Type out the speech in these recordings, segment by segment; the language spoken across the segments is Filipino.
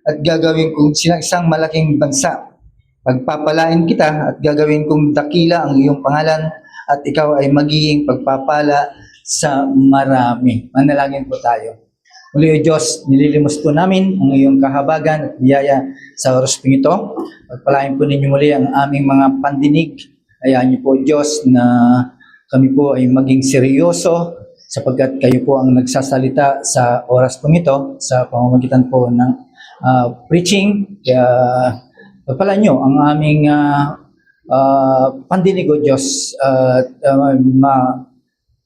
at gagawin kong silang isang malaking bansa. Pagpapalain kita at gagawin kong dakila ang iyong pangalan at ikaw ay magiging pagpapala sa marami. Manalangin po tayo. Muli, O Diyos, nililimos po namin ang iyong kahabagan at biyaya sa oras po ito. Pagpalain po ninyo muli ang aming mga pandinig. Hayaan niyo po, Diyos, na kami po ay maging seryoso sapagkat kayo po ang nagsasalita sa oras po ito sa pamamagitan po ng preaching. Kaya pagpalaan niyo ang aming pandinig, O Diyos, at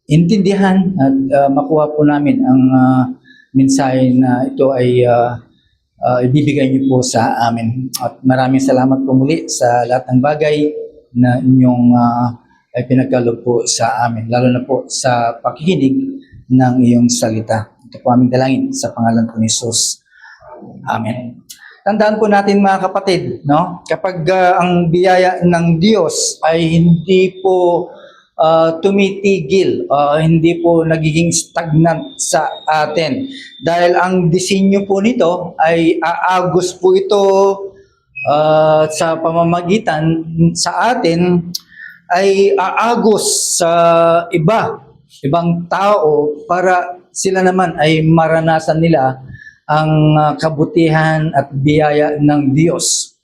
maintindihan at makuha po namin ang mensahe na ito ay ibibigay niyo po sa amin. At maraming salamat po muli sa lahat ng bagay na inyong ay pinagkaloob po sa amin, lalo na po sa pakikinig ng iyong salita. Ito po aming dalangin sa pangalan po ni Jesus. Amen. Tandaan po natin mga kapatid, no? Kapag ang biyaya ng Diyos ay hindi po tumitigil, hindi po nagiging stagnant sa atin. Dahil ang disenyo po nito ay aagos po ito sa pamamagitan sa atin, ay aagos sa ibang tao para sila naman ay maranasan nila ang kabutihan at biyaya ng Diyos.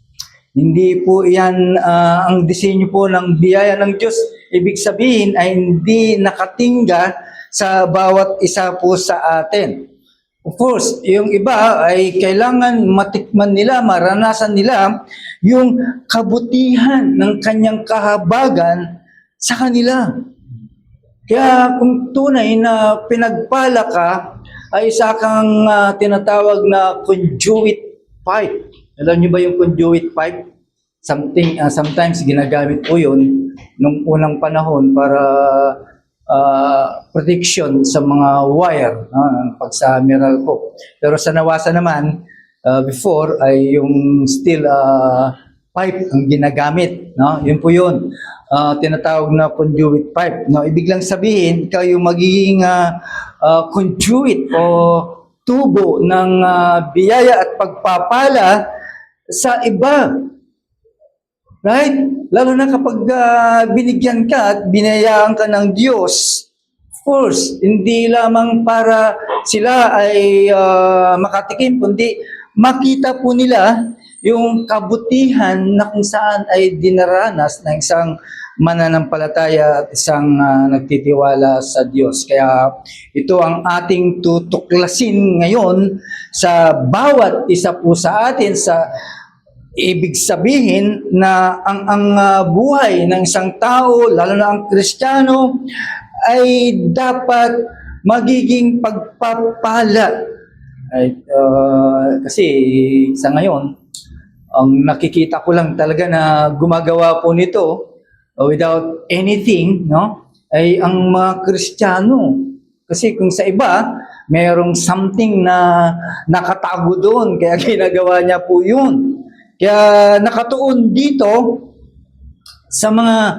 Hindi po yan ang disenyo po ng biyaya ng Diyos. Ibig sabihin ay hindi nakatingga sa bawat isa po sa atin. Of course, yung iba ay kailangan matikman nila, maranasan nila yung kabutihan ng kanyang kahabagan sa kanila. Kaya kung tunay na pinagpala ka, ay isa kang tinatawag na conduit pipe. Alam niyo ba yung conduit pipe? Sometimes ginagamit po yun nung unang panahon para protection sa mga wire, pag sa Meralco. Pero sa Nawasa naman, before ay yung steel pipe ang ginagamit, no? Yun po yun. Tinatawag na conduit pipe. No, ibig lang sabihin, ikaw yung magiging conduit o tubo ng biyaya at pagpapala sa iba. Right? Lalo na kapag binigyan ka at binayaan ka ng Diyos, of course, hindi lamang para sila ay makatikim, kundi makita po nila yung kabutihan na kung saan ay dinaranas ng isang mananampalataya at isang nagtitiwala sa Diyos. Kaya ito ang ating tutuklasin ngayon sa bawat isa po sa atin, sa ibig sabihin na ang buhay ng isang tao, lalo na ang Kristiyano, ay dapat magiging pagpapala. Kasi sa ngayon, ang nakikita ko lang talaga na gumagawa po nito without anything, no? Ay ang mga Kristiyano. Kasi kung sa iba, mayroong something na nakatago doon, kaya ginagawa niya po yun. Kaya nakatuon dito sa mga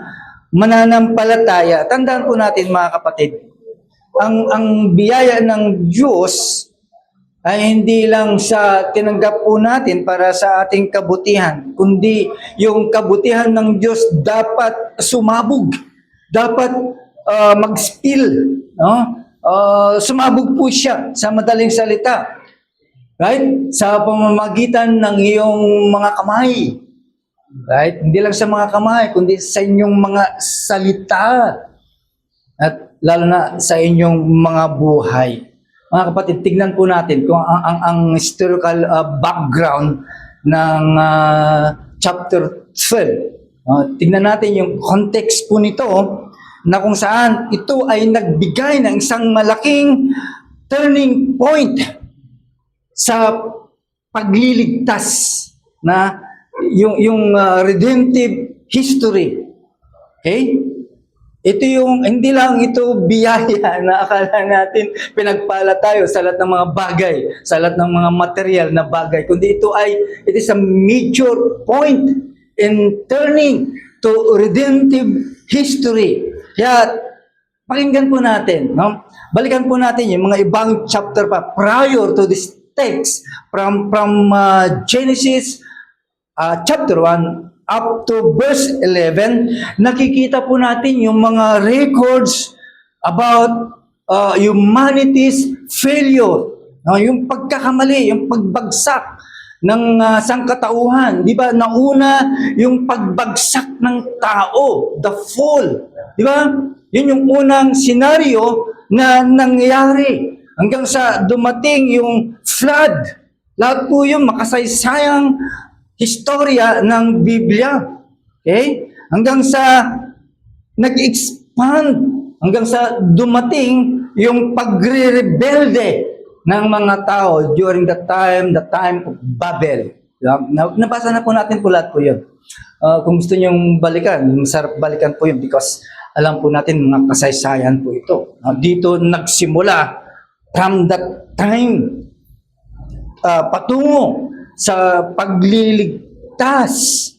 mananampalataya. Tandaan po natin mga kapatid, ang biyaya ng Diyos ay hindi lang sa tinanggap po natin para sa ating kabutihan, kundi yung kabutihan ng Diyos dapat sumabog, dapat mag-spill, no? Sumabog po siya, sa madaling salita. Right? Sa pamamagitan ng iyong mga kamay. Right? Hindi lang sa mga kamay, kundi sa inyong mga salita. At lalo na sa inyong mga buhay. Mga kapatid, tignan po natin kung ang historical background ng chapter 12. Tignan natin yung context po nito na kung saan ito ay nagbigay ng isang malaking turning point sa pagliligtas na yung redemptive history. Okay? Ito yung, hindi lang ito biyaya na akala natin pinagpala tayo sa lahat ng mga bagay, sa lahat ng mga material na bagay, kundi it is a major point in turning to redemptive history. Kaya, pakinggan po natin, no? Balikan po natin yung mga ibang chapter pa prior to this text from Genesis chapter 1 up to verse 11, nakikita po natin yung mga records about humanity's failure. Yung pagkakamali, yung pagbagsak ng sangkatauhan. Di ba? Nauna yung pagbagsak ng tao, the fall. Di ba? Yun yung unang senaryo na nangyari hanggang sa dumating yung flood. Lahat po yung makasaysayang historya ng Biblia. Okay? Hanggang sa nag-expand, hanggang sa dumating yung pagre-rebelde ng mga tao during the time of Babel. Nabasa na po natin po lahat po yun. Kung gusto nyong balikan, masarap balikan po yun because alam po natin mga kasaysayan po ito. Dito nagsimula from that time patungo sa pagliligtas.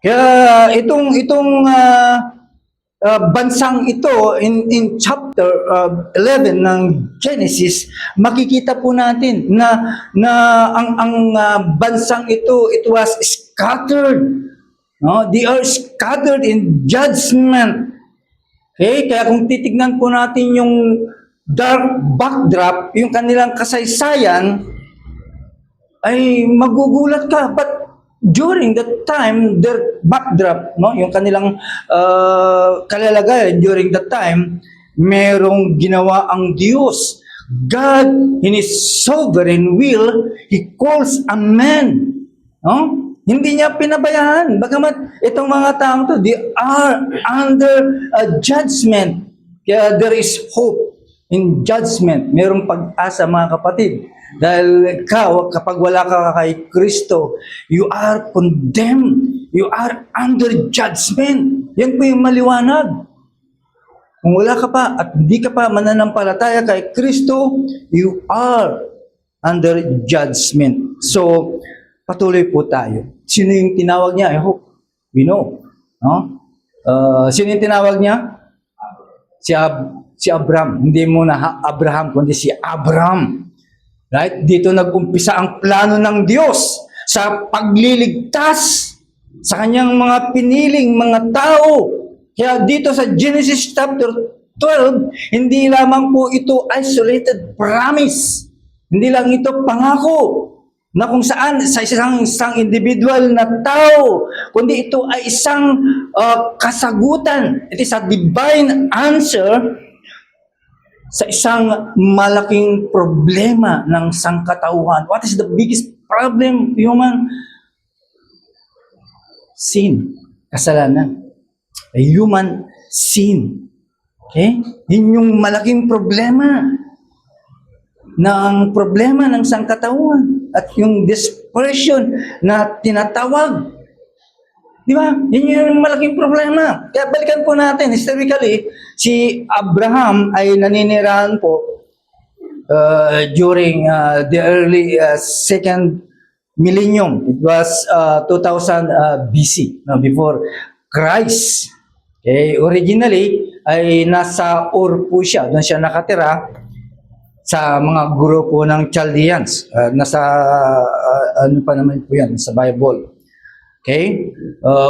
Kaya itong bansang ito in chapter 11 ng Genesis, makikita po natin na ang bansang ito, it was scattered. No? They are scattered in judgment. Okay? Kaya kung titignan po natin yung dark backdrop, yung kanilang kasaysayan, ay magugulat ka. But during that time, their backdrop, no, yung kanilang kalalagayan during that time, merong ginawa ang Diyos. God, in His sovereign will, He calls a man. No? Hindi niya pinabayaan. Bagamat itong mga taong to, they are under judgment. Kaya there is hope in judgment. Merong pag-asa, mga kapatid. Dahil kapag wala ka kay Kristo, you are condemned. You are under judgment. Yan po yung maliwanag. Kung wala ka pa at hindi ka pa mananampalataya kay Kristo, you are under judgment. So, patuloy po tayo. Sino yung tinawag niya? I hope we know. No? Sino yung tinawag niya? Si Abraham. Hindi muna Abraham, kundi si Abraham. Right? Dito nag-umpisa ang plano ng Diyos sa pagliligtas sa kanyang mga piniling mga tao. Kaya dito sa Genesis chapter 12, hindi lamang po ito isolated promise. Hindi lang ito pangako na kung saan sa isang individual na tao, kundi ito ay isang kasagutan. It is a divine answer sa isang malaking problema ng sangkatauhan. What is the biggest problem, human? Sin. Kasalanan. A human sin. Okay? Yun yung malaking problema ng sangkatauhan. At yung desperation na tinatawag. Di ba? Yun yung malaking problema. Kaya balikan po natin, historically, si Abraham ay naninirahan po during the early second millennium. It was 2000 BC, before Christ. Okay, originally, ay nasa Ur po siya. Doon siya nakatira sa mga grupo ng Chaldeans. Nasa, ano pa naman po yan, sa Bible. Okay?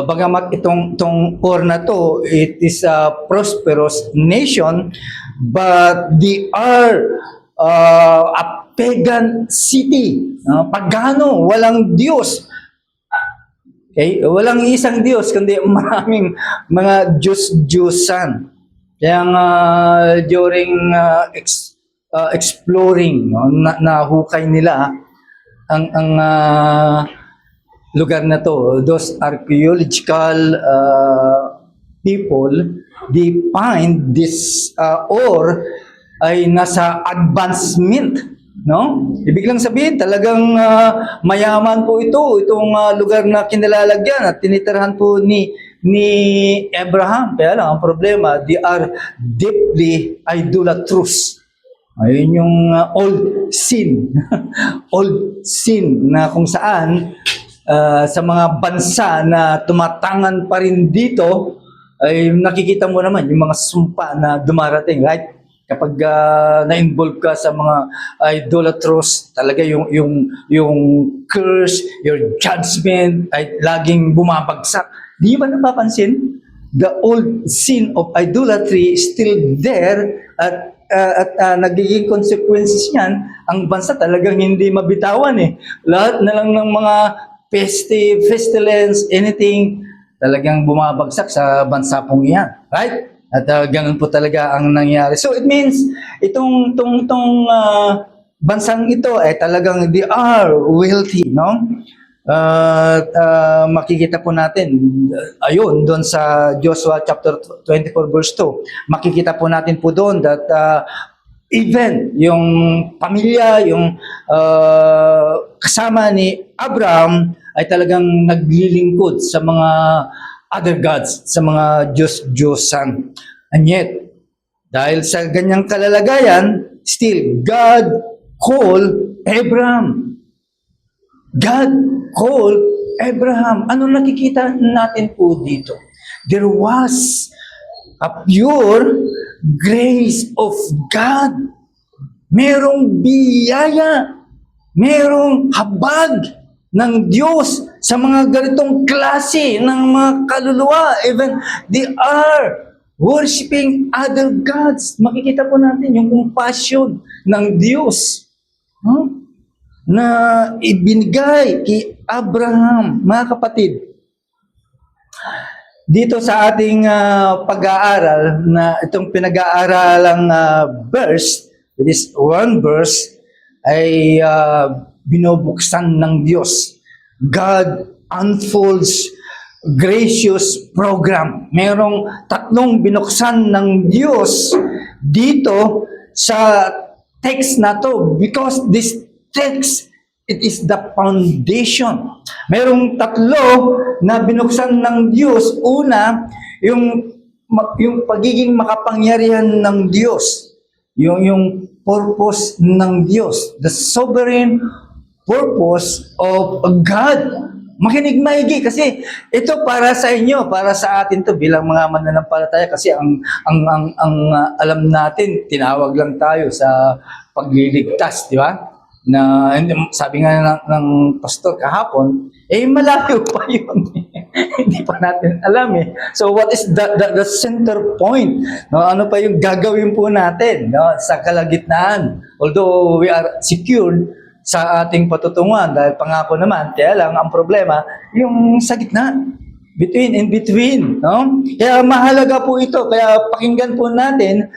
Bagamat itong Ur na to, it is a prosperous nation, but they are a pagan city. Pagano, walang Diyos. Okay? Walang isang Diyos, kundi maraming mga Diyos-Diyusan. Kaya during exploring, nahukay nila ang lugar na to, those archaeological people, they find this ore ay nasa advancement, no? Ibig lang sabihin, talagang mayaman po itong lugar na kinalalagyan at tinitirahan po ni Abraham. Kaya lang, ang problema, they are deeply idolatrous. Ayun yung old sin. Old sin na kung saan sa mga bansa na tumatangan pa rin dito, ay nakikita mo naman yung mga sumpa na dumarating, right? Kapag na-involve ka sa mga idolatrous, talaga yung curse, your judgment ay laging bumabagsak. Di ba napapansin? The old sin of idolatry is still there at nagiging consequences niyan, ang bansa talagang hindi mabitawan eh. Lahat na lang ng mga pestilence, anything, talagang bumabagsak sa bansa pong iyan. Right? At ganun po talaga ang nangyari. So it means, itong bansang ito ay talagang they are wealthy, no? Makikita po natin, ayun, doon sa Joshua chapter 24 verse 2, makikita po natin po doon that even yung pamilya, yung kasama ni Abraham ay talagang naglilingkod sa mga other gods, sa mga Diyos-Diyosan. And yet, dahil sa ganyang kalalagayan, still, God called Abraham. God called Abraham. Ano nakikita natin po dito? There was a pure grace of God. Merong biyaya, merong habag ng Diyos sa mga ganitong klase ng mga kaluluwa. Even they are worshiping other gods. Makikita po natin yung compassion ng Diyos na ibinigay kay Abraham. Mga kapatid, dito sa ating pag-aaral, na itong pinag-aaralang verse, this one verse, ay binubuksan ng Diyos. God unfolds gracious program. Merong tatlong binuksan ng Diyos dito sa text na to, because this text, it is the foundation. Merong tatlo na binuksan ng Diyos. Una, yung pagiging makapangyarihan ng Diyos. Yung purpose ng Diyos. The sovereign purpose of God. Makinig maigi kasi ito para sa inyo, para sa atin to bilang mga mananampalataya, kasi ang alam natin, tinawag lang tayo sa pagliligtas, di ba? Na sabi nga ng pastor kahapon, malayo pa yun. Hindi pa natin alam eh. So what is the center point? No, ano pa yung gagawin po natin, no, sa kalagitnaan? Although we are secured sa ating patutunguhan dahil pangako naman, kaya lang ang problema yung sa gitna, in between, no? Kaya mahalaga po ito, kaya pakinggan po natin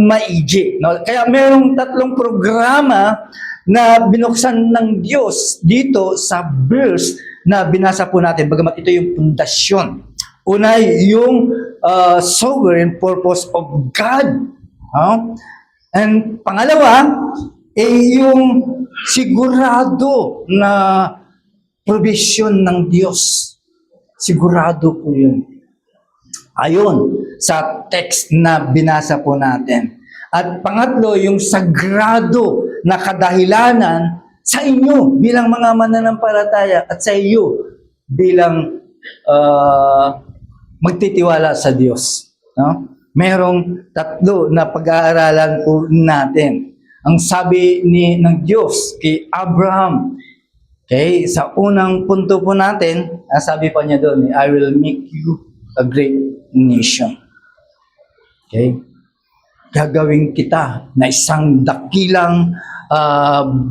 maigi, no? Kaya merong tatlong programa na binuksan ng Diyos dito sa verse na binasa po natin, bagamat ito yung pundasyon. Una, yung sovereign purpose of God. And pangalawa, yung sigurado na provision ng Diyos. Sigurado po yun. Ayon sa text na binasa po natin. At pangatlo, yung sagrado na kadahilanan sa inyo bilang mga mananampalataya at sa iyo bilang magtitiwala sa Diyos. No? Merong tatlo na pag-aaralan po natin. Ang sabi ng Diyos kay Abraham, okay, sa unang punto po natin, sabi pa niya doon, I will make you a great nation. Okay? Gagawin kita na isang dakilang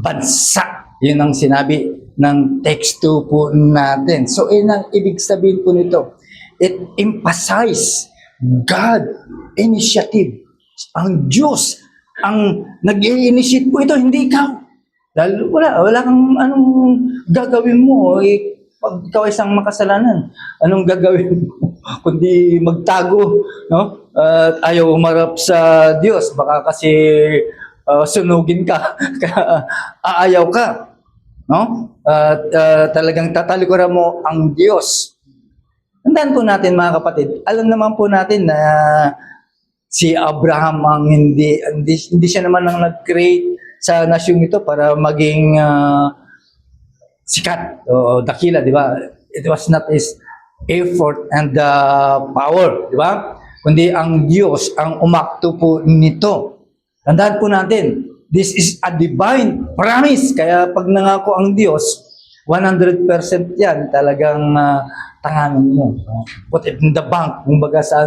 bansa. Yun ang sinabi ng text 2 po natin. So, ang ibig sabihin po nito, it emphasize God initiative. Ang Diyos ang nag-i-initiate po ito, hindi ikaw. Dahil wala kang anong gagawin mo. Pag ikaw ay isang makasalanan, anong gagawin mo? Kundi magtago, no? Ayaw umarap sa Diyos. Baka kasi sunugin ka, aayaw ka. No? Talagang tatalikuran mo ang Diyos. Tandaan po natin mga kapatid, alam naman po natin na si Abraham ang hindi siya naman ang nag-create sa nasyong ito para maging sikat o dakila, di ba? It was not his effort and power, di ba? Kundi ang Diyos ang umakto po nito. Tandaan po natin, this is a divine promise. Kaya pag nangako ang Diyos, 100% yan talagang tanganan mo. Put it in the bank. Kumbaga sa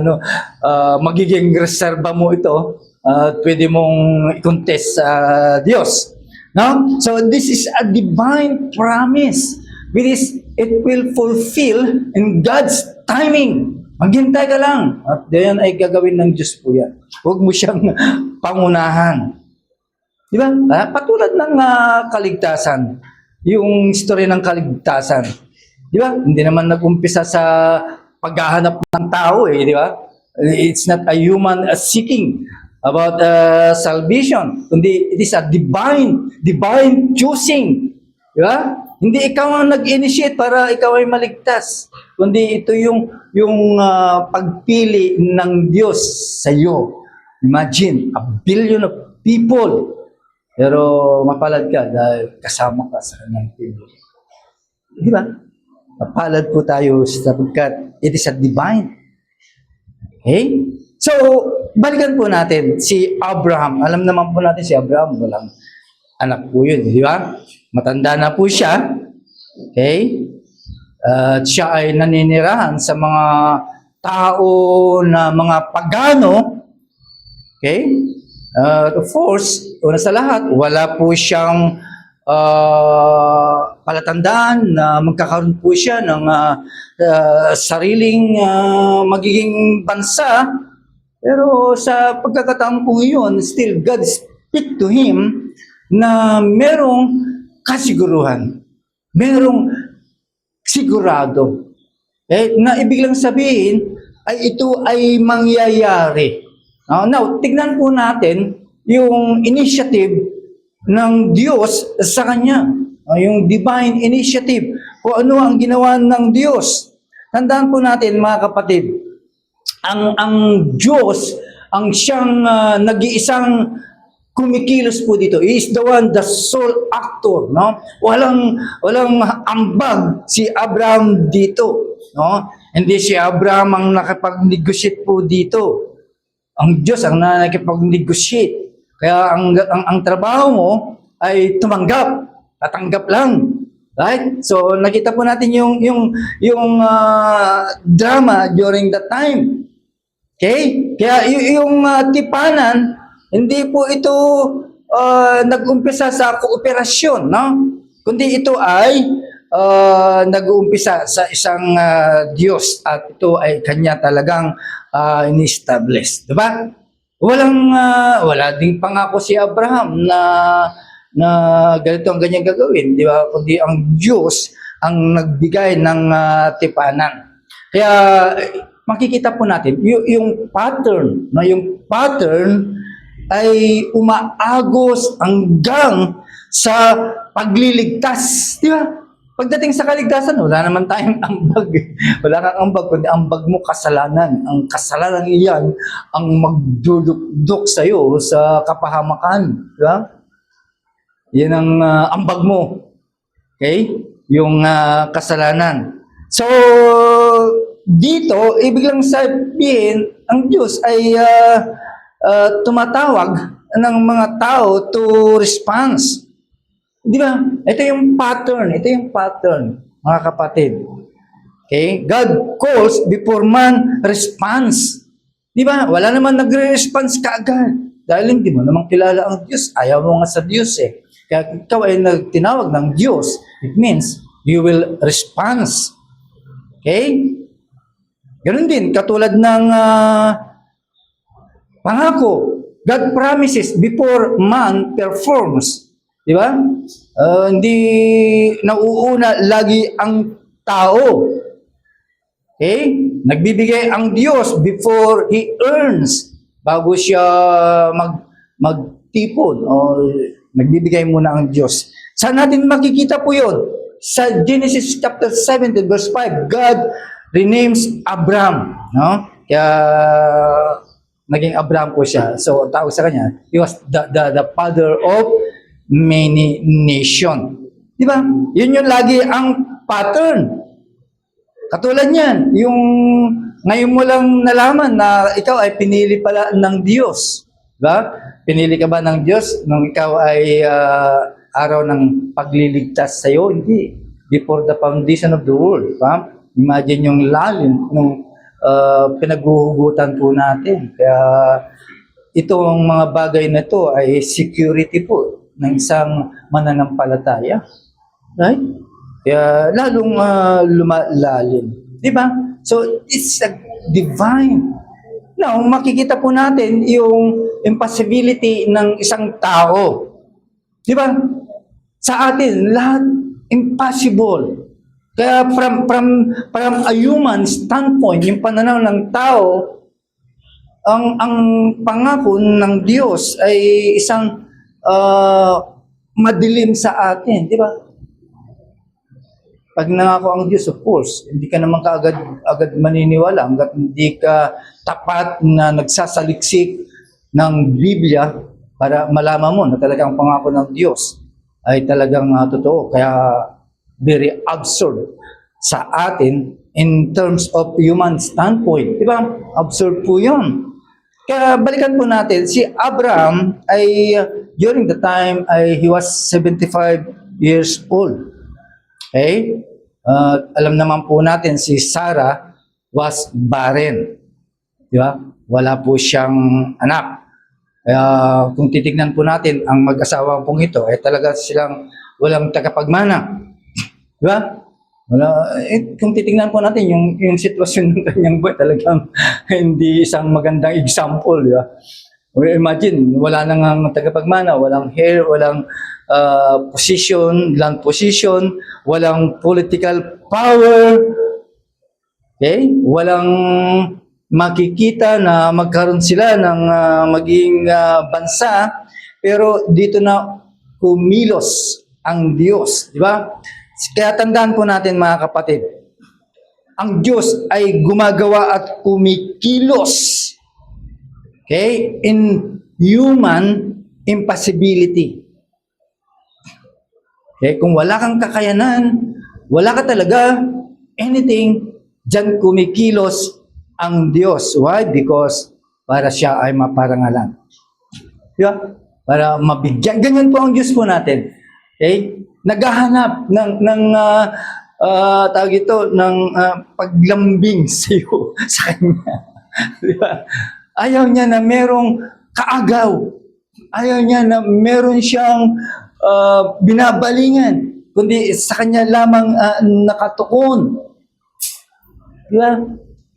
magiging reserba mo ito, pwede mong i-contest sa Diyos. No? So this is a divine promise. It will fulfill in God's timing. Maghintay ka lang. At yan ay gagawin ng Diyos po yan. Huwag mo siyang pangunahan. Di ba? Patulad ng kaligtasan. Yung story ng kaligtasan. Di ba? Hindi naman nag-umpisa sa paghahanap ng tao di ba? It's not a human seeking about salvation. Kundi it is a divine choosing. Di ba? Hindi ikaw ang nag-initiate para ikaw ay maligtas. Kundi ito yung pagpili ng Diyos sa iyo. Imagine, 1 billion of people. Pero mapalad ka dahil kasama ka sa kanyang pili. Di ba? Mapalad po tayo sapagkat it is a divine. Okay? So, balikan po natin si Abraham. Alam naman po natin si Abraham, walang anak po yun. Di ba? Matanda na po siya. Okay? At siya ay naninirahan sa mga tao na mga pagano. Okay? Of course, una sa lahat, wala po siyang palatandaan na magkakaroon po siya ng sariling magiging bansa. Pero sa pagkakataon po yun, still God speak to him na merong kasiguruhan. Merong sigurado. Na ibig lang sabihin, ay ito ay mangyayari. Now, tignan po natin yung initiative ng Diyos sa Kanya. Yung divine initiative. Kung ano ang ginawa ng Diyos. Tandaan po natin, mga kapatid, ang Diyos, ang siyang nag-iisang kumikilos po dito. He is the one, the sole actor. No? Walang ambag si Abraham dito. No? Hindi si Abraham ang nakapag-negotiate po dito. Ang Diyos ang nakikipag-negotiate. Kaya ang trabaho mo ay tumanggap. Tatanggap lang. Right? So nakita po natin yung drama during that time. Okay? Kaya yung tipanan, hindi po ito nag-umpisa sa kooperasyon, no? Kundi ito ay nag-uumpisa sa isang Diyos at ito ay kanya talagang in-establish. Diba? Wala ding pangako si Abraham na ganito ang ganyan gagawin. Diba? Kundi ang Diyos ang nagbigay ng tipanan. Kaya makikita po natin, yung pattern ay umaagos hanggang sa pagliligtas. Di ba? Pagdating sa kaligtasan, wala naman tayong ambag. Wala kang ambag, kundi ambag mo kasalanan. Ang kasalanan iyan ang magdudukdok sa'yo sa kapahamakan. Di ba? Yan ang ambag mo. Okay? Yung kasalanan. So, dito, ibig lang sabihin, ang Diyos ay tumatawag ng mga tao to response. Di ba? Ito yung pattern, mga kapatid. Okay? God calls before man responds. Di ba? Wala naman nagre-response kaagad. Dahil hindi mo namang kilala ang Diyos. Ayaw mo nga sa Diyos eh. Kaya ikaw ay nagtinawag ng Diyos. It means you will respond. Okay? Ganun din, katulad ng pangako. God promises before man performs. Di ba? Hindi nauuna lagi ang tao. Okay? Nagbibigay ang Diyos before He earns. Bago siya magtipon. O nagbibigay muna ang Diyos. Saan natin makikita po yun? Sa Genesis chapter 17 verse 5, God renames Abraham. No? Kaya naging Abraham po siya. So, ang tawag sa kanya, he was the father of many nation. Di ba? Yun yung lagi ang pattern. Katulad niyan, yung ngayon mo lang nalaman na ikaw ay pinili pala ng Diyos. Diba? Pinili ka ba ng Diyos nung ikaw ay araw ng pagliligtas sa'yo? Hindi. Before the foundation of the world. Diba? Imagine yung lalim nung pinaghuhugutan po natin. Kaya itong mga bagay na to ay security po ng isang mananampalataya. Right? Kaya lalong lumalalim. Diba? So, it's a divine. Now, makikita po natin yung impossibility ng isang tao. Di ba? Sa atin, lahat impossible. Kaya from a human standpoint, yung pananaw ng tao, ang pangako ng Diyos ay isang madilim sa atin. Di ba? Pag nangako ang Diyos, of course, hindi ka naman kaagad maniniwala hanggat hindi ka tapat na nagsasaliksik ng Biblia para malaman mo na talagang pangako ng Diyos ay talagang totoo. Kaya very absurd sa atin in terms of human standpoint. Di ba? Absurd po yun. Kaya balikan po natin, si Abraham ay during the time he was 75 years old. Okay? Alam naman po natin si Sarah was barren. Di ba? Wala po siyang anak. Kaya kung titignan po natin ang mag-asawa pong ito, talaga silang walang tagapagmana. Di ba? Kung titignan po natin yung sitwasyon ng kanyang buhay, talagang hindi isang magandang example. Di ba? Imagine, wala nang tagapagmana, walang hair, walang position, land position, walang political power, okay? Walang makikita na magkaroon sila ng maging bansa, pero dito na kumilos ang Diyos, di ba? Kaya tandaan po natin mga kapatid, ang Diyos ay gumagawa at kumikilos, okay, in human impossibility. Okay, kung wala kang kakayanan, wala ka talaga anything, diyan kumikilos ang Diyos. Why? Because para siya ay maparangalan. Diba? Para mabigyan. Ganyan po ang Diyos po natin. Okay? Naghahanap ng tawag ito, ng paglambing sa iyo, sa Kanya. Diba? Ayaw niya na merong kaagaw. Ayaw niya na meron siyang binabalingan. Kundi sa Kanya lamang nakatukon. Diba?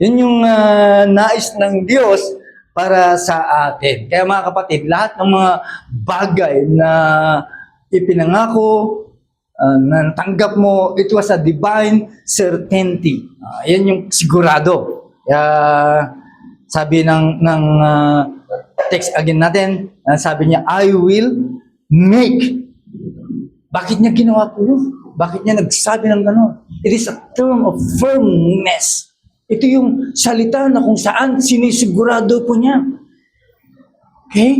Yun yung nais ng Diyos para sa atin. Kaya mga kapatid, lahat ng mga bagay na ipinangako, na natanggap mo, it was a divine certainty. Yan yung sigurado. Kaya sabi ng text again natin, sabi niya, I will make. Bakit niya ginawa po yun? Bakit niya nagsabi ng gano'n? It is a term of firmness. Ito yung salita na kung saan sinisigurado po niya. Okay?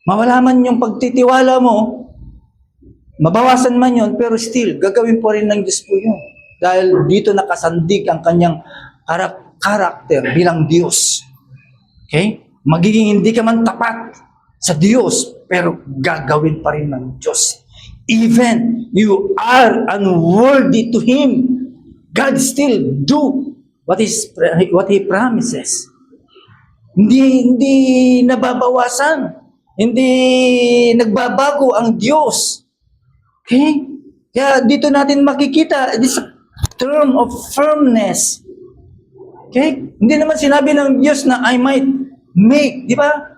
Mawala man yung pagtitiwala mo, mabawasan man yun, pero still, gagawin po rin ng Diyos po yun. Dahil dito nakasandig ang kanyang karakter bilang Diyos. Okay? Magiging hindi ka man tapat sa Diyos, pero gagawin pa rin ng Diyos. Even you are unworthy to Him, God still do what He promises. Hindi nababawasan. Hindi nagbabago ang Diyos. Okay? Kaya dito natin makikita, this term of firmness. Okay? Hindi naman sinabi ng Diyos na I might make, di ba?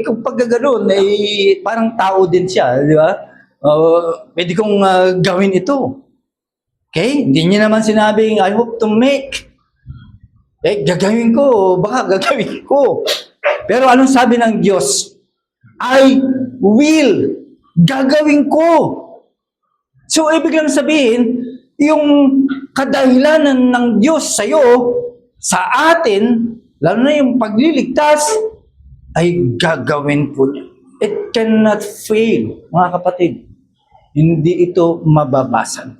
Kung pagkaganoon, parang tao din siya, di ba? Pwede kong gawin ito. Okay? Hindi niya naman sinabing, I hope to make. Gagawin ko, baka gagawin ko. Pero anong sabi ng Diyos? I will. Gagawin ko. So, ibig lang sabihin, yung kadahilanan ng Diyos sa'yo, sa atin, lalo na yung pagliligtas, ay gagawin po niya. It cannot fail, mga kapatid. Hindi ito mababasan.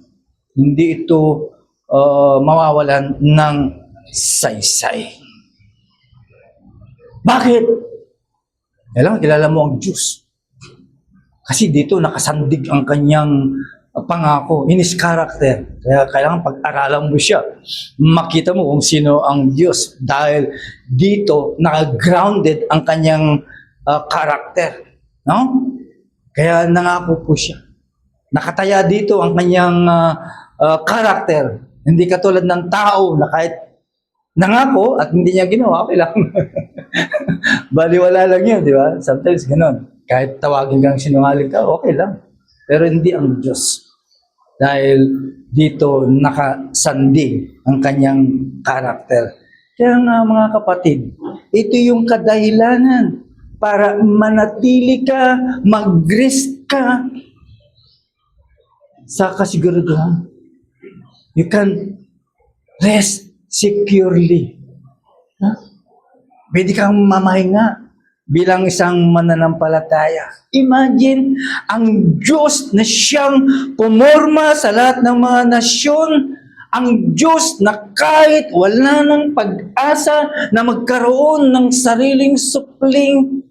Hindi ito mawawalan ng saysay. Bakit? Kailangan kilala mo ang Diyos. Kasi dito nakasandig ang kanyang pangako in His character. Kaya kailangan pag-aralan mo siya. Makita mo kung sino ang Diyos. Dahil dito naka-grounded ang kanyang character. No? Kaya nangako po siya. Nakataya dito ang kanyang character. Hindi katulad ng tao na kahit nangako at hindi niya ginawa, okay lang. Baliwala lang yun, di ba? Sometimes gano'n. Kahit tawagin kang sinungaling ka, okay lang. Pero hindi ang Diyos. Dahil dito nakasandig ang kanyang karakter. Kaya nga mga kapatid, ito yung kadahilanan para manatili ka, mag-rest ka sa kasiguraduhan. You can rest securely. Huh? Pwede kang mamahinga bilang isang mananampalataya. Imagine, ang Diyos na siyang pumorma sa lahat ng mga nasyon, ang Diyos na kahit wala ng pag-asa na magkaroon ng sariling supling,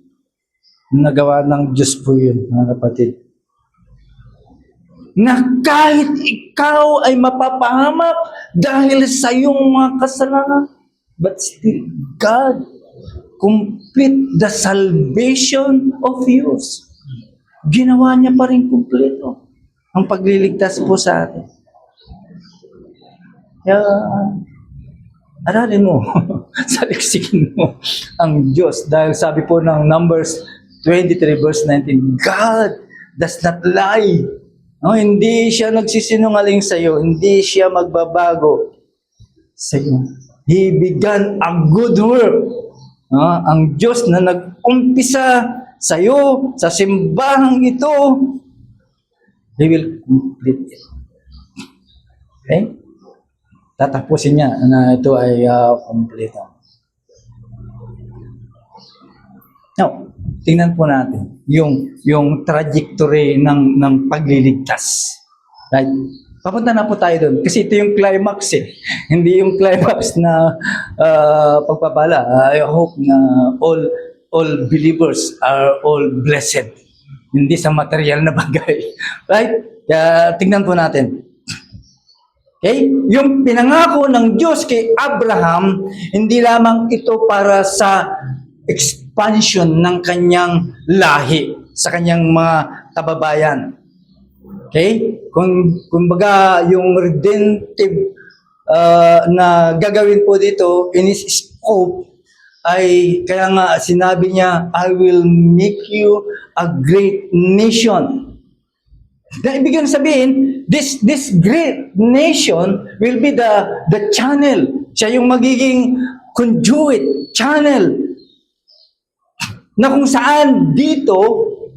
nagawa ng Diyos po yun, mga kapatid. Na kahit ikaw ay mapapahamak dahil sa iyong mga kasalanan, but still, God complete the salvation of yours. Ginawa niya pa rin kumpleto ang pagliligtas po sa atin. Kaya, aralin mo, saliksikin mo ang Diyos. Dahil sabi po ng Numbers 23 verse 19, God does not lie. No, hindi siya nagsisinungaling sa iyo, hindi siya magbabago sa iyo. He began a good work. Ang Diyos na nag-umpisa sa iyo, sa simbahang ito, He will complete it. Okay? Tatapusin niya na ito ay kompleto. Now, tingnan po natin yung trajectory ng pagliligtas. Right? Papunta na po tayo doon. Kasi ito yung climax eh. Hindi yung climax na pagpapala. I hope na all believers are all blessed. Hindi sa material na bagay. Right? Kaya tingnan po natin. Okay? Yung pinangako ng Diyos kay Abraham, hindi lamang ito para sa expansion ng kanyang lahi, sa kanyang mga kababayan. Okay? Kumbaga, yung redemptive na gagawin po dito in His scope ay kaya nga sinabi niya, I will make you a great nation. Na ibig sabihin, this great nation will be the channel. Siya yung magiging conduit, channel, na kung saan dito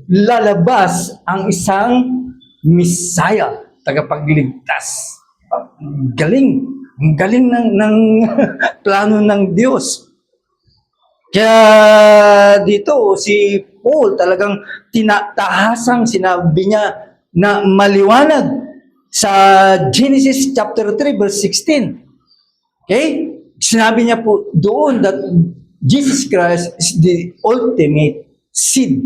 lalabas ang isang Messiah, tagapagligtas. Ang galing ng plano ng Diyos. Kaya dito si Paul talagang tinatahasang sinabi niya na maliwanag sa Genesis chapter 3 verse 16. Okay? Sinabi niya po doon that Jesus Christ is the ultimate seed.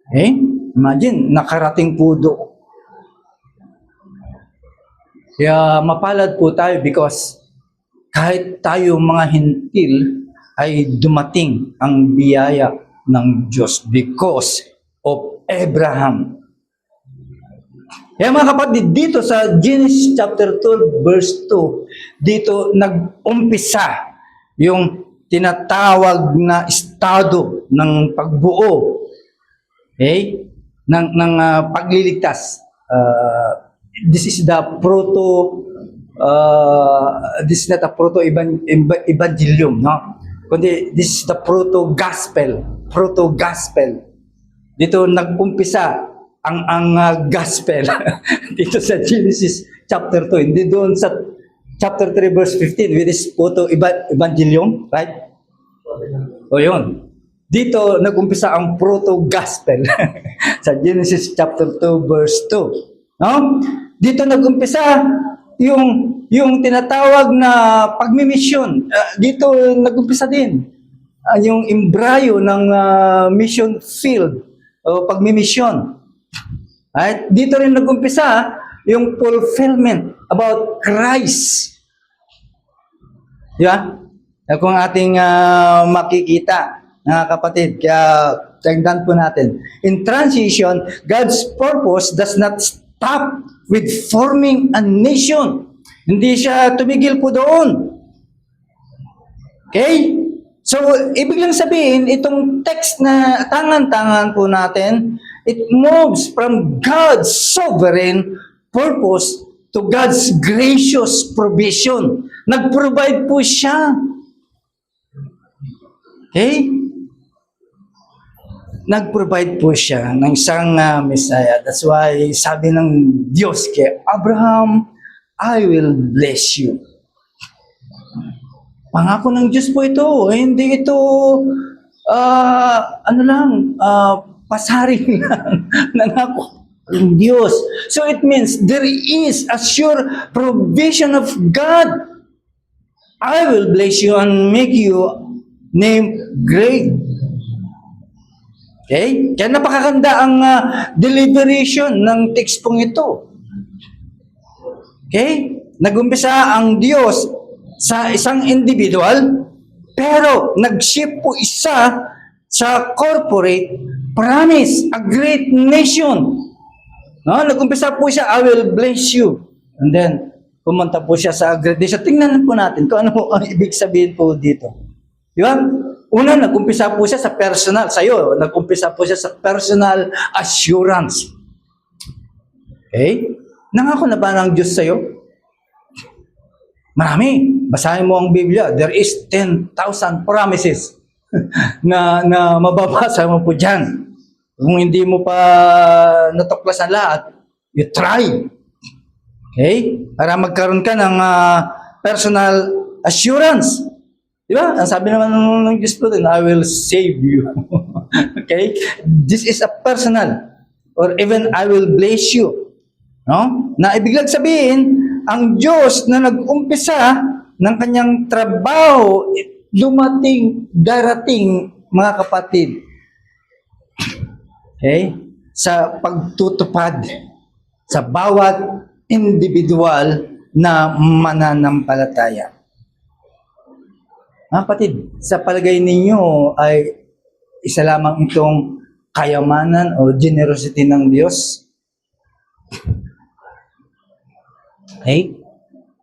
Okay? Imagine, nakarating po doon. Kaya mapalad po tayo because kahit tayo mga hintil ay dumating ang biyaya ng Diyos because of Abraham. Kaya mga kapatid, dito sa Genesis chapter 12 verse 2, dito nag-umpisa yung tinatawag na estado ng pagbuo, okay, ng pagliligtas. This is the this is not a proto-evangelium, no? Kundi this is the proto-gospel. Dito nag-umpisa ang gospel dito sa Genesis chapter 2. Hindi doon sa chapter 3 verse 15 with this proto-evangelium, right? O yun. Dito nag-umpisa ang proto-gospel sa Genesis chapter 2 verse 2. No? Dito nag-umpisa yung tinatawag na pagmimisyon. Dito nag-umpisa din yung embryo ng mission field o pagmimisyon. Right? Dito rin nag-umpisa yung fulfillment about Christ. Di ba? Kung ating makikita, mga kapatid, kaya tignan po natin. In transition, God's purpose does not stop with forming a nation. Hindi siya tumigil po doon. Okay? So, ibig lang sabihin, itong text na tangan-tangan po natin, it moves from God's sovereign purpose to God's gracious provision. Nag-provide po siya. Okay? Nag-provide po siya ng isang Messiah. That's why sabi ng Diyos kay Abraham, I will bless you. Pangako ng Diyos po ito. Hindi ito, pasaring lang. Nangako ng Diyos. So it means there is a sure provision of God. I will bless you and make you name great. Okay? Kaya napakaganda ang deliberation ng text pong ito. Okay? Nagumpisa ang Diyos sa isang individual, pero nag-shift po isa sa corporate promise, a great nation. No? Nagumpisa po siya, I will bless you. And then, pumunta po siya sa great nation. Tingnan po natin kung ano ang ibig sabihin po dito. Di ba? Una, nag-umpisa po siya sa personal. Sa'yo, nag-umpisa po siya sa personal assurance. Okay? Nangako na ba ng Diyos sa'yo? Marami. Basahin mo ang Biblia. There is 10,000 promises na mababasa mo po dyan. Kung hindi mo pa natuklasan lahat, you try. Okay? Para magkaroon ka ng personal assurance. Diba? Ang sabi naman ng Diyos po din, I will save you. Okay? This is a personal. Or even, I will bless you. No? Na ibig lang sabihin, ang Diyos na nag-umpisa ng kanyang trabaho, darating, mga kapatid. Okay? Sa pagtutupad sa bawat individual na mananampalataya. Mga kapatid, sa palagay ninyo ay isa lamang itong kayamanan o generosity ng Diyos? Okay?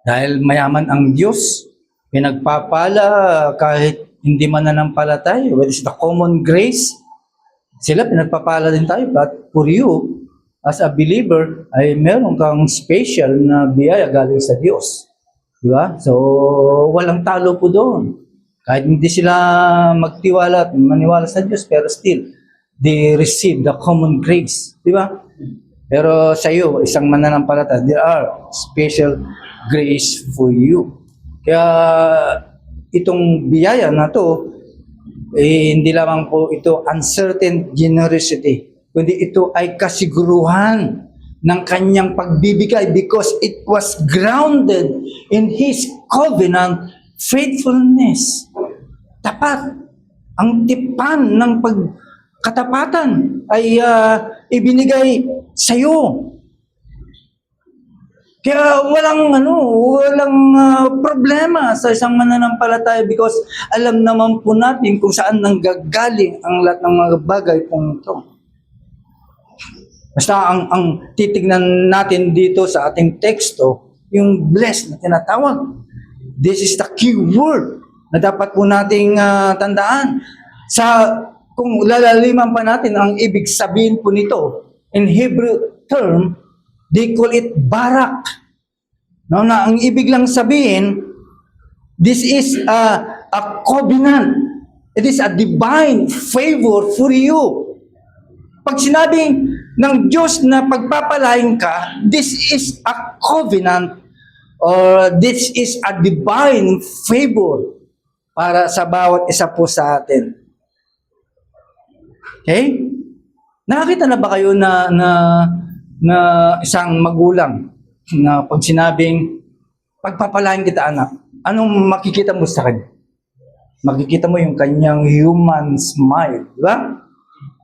Dahil mayaman ang Diyos, pinagpapala kahit hindi mananampalataya. What is the common grace? Sila pinagpapala din tayo. But for you, as a believer, ay meron kang special na biyaya galing sa Diyos. Di ba? So, walang talo po doon. Kahit hindi sila magtiwala at maniwala sa Diyos, pero still, they receive the common grace. Di ba? Pero sa iyo, isang mananampalataya, there are special grace for you. Kaya itong biyaya na to, hindi lamang po ito uncertain generosity, kundi ito ay kasiguruhan ng kanyang pagbibigay because it was grounded in His covenant faithfulness. Tapat. Ang tipan ng pagkatapatan ay ibinigay sa iyo. Kaya walang problema sa isang mananampalataya because alam naman po natin kung saan nanggagaling ang lahat ng mga bagay kung ito. Basta ang titignan natin dito sa ating teksto, yung blessed na tinatawag. This is the key word na dapat po nating tandaan. Kung lalaliman pa natin ang ibig sabihin po nito, in Hebrew term, they call it barak. No, na ang ibig lang sabihin, this is a covenant. It is a divine favor for you. Pag sinabing ng Diyos na pagpapalain ka, this is a covenant or this is a divine favor para sa bawat isa po sa atin. Okay? Nakakita na ba kayo na isang magulang na pag sinabing pagpapalain kita anak, anong makikita mo sa kanya? Makikita mo yung kanyang human smile, di ba?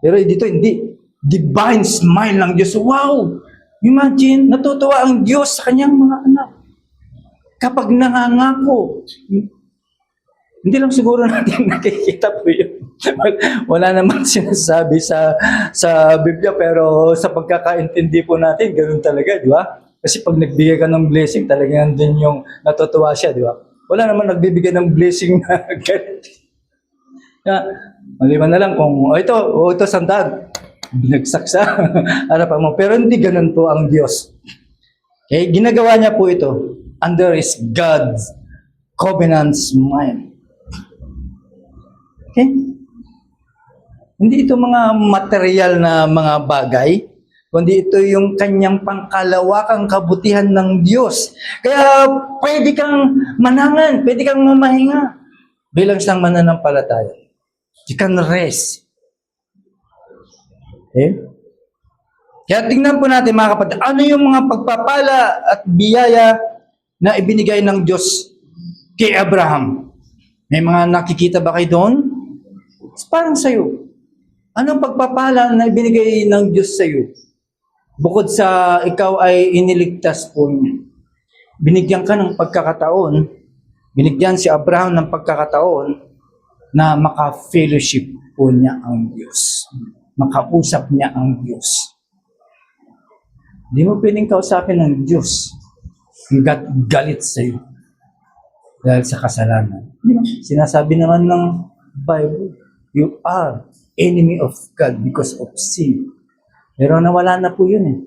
Pero dito hindi. Divine smile ng Diyos. Wow! Imagine, natutuwa ang Diyos sa kanyang mga anak. Kapag nangangako, hindi lang siguro natin nakikita po yun. Wala namang sinasabi sa Biblia, pero sa pagkakaintindi po natin, ganoon talaga, di ba? Kasi pag nagbigay ka ng blessing, talagang din yung natutuwa siya, di ba? Wala naman nagbibigay ng blessing na ganito. Maliban na lang kung, ito sandaan. Binagsak sa harapan mo. Pero hindi ganun po ang Diyos. Okay? Ginagawa niya po ito under His God's covenant smile. Okay? Hindi ito mga material na mga bagay, kundi ito yung kanyang pangkalawakang kabutihan ng Diyos. Kaya pwede kang manangan, pwede kang mamahinga bilang isang mananampalataya. You can rest. Okay? Kaya tingnan po natin mga kapatid, ano yung mga pagpapala at biyaya na ibinigay ng Diyos kay Abraham? May mga nakikita ba kayo doon? It's parang sa'yo. Anong pagpapala na ibinigay ng Diyos sa'yo? Bukod sa ikaw ay iniligtas po niya. Binigyan ka ng pagkakataon, binigyan si Abraham ng pagkakataon na maka-fellowship po niya ang Diyos. Makausap niya ang Diyos. Hindi mo pwedeng kausapin ng Diyos. Galit sa iyo dahil sa kasalanan. Sinasabi naman ng Bible, you are enemy of God because of sin. Pero nawala na po yun eh.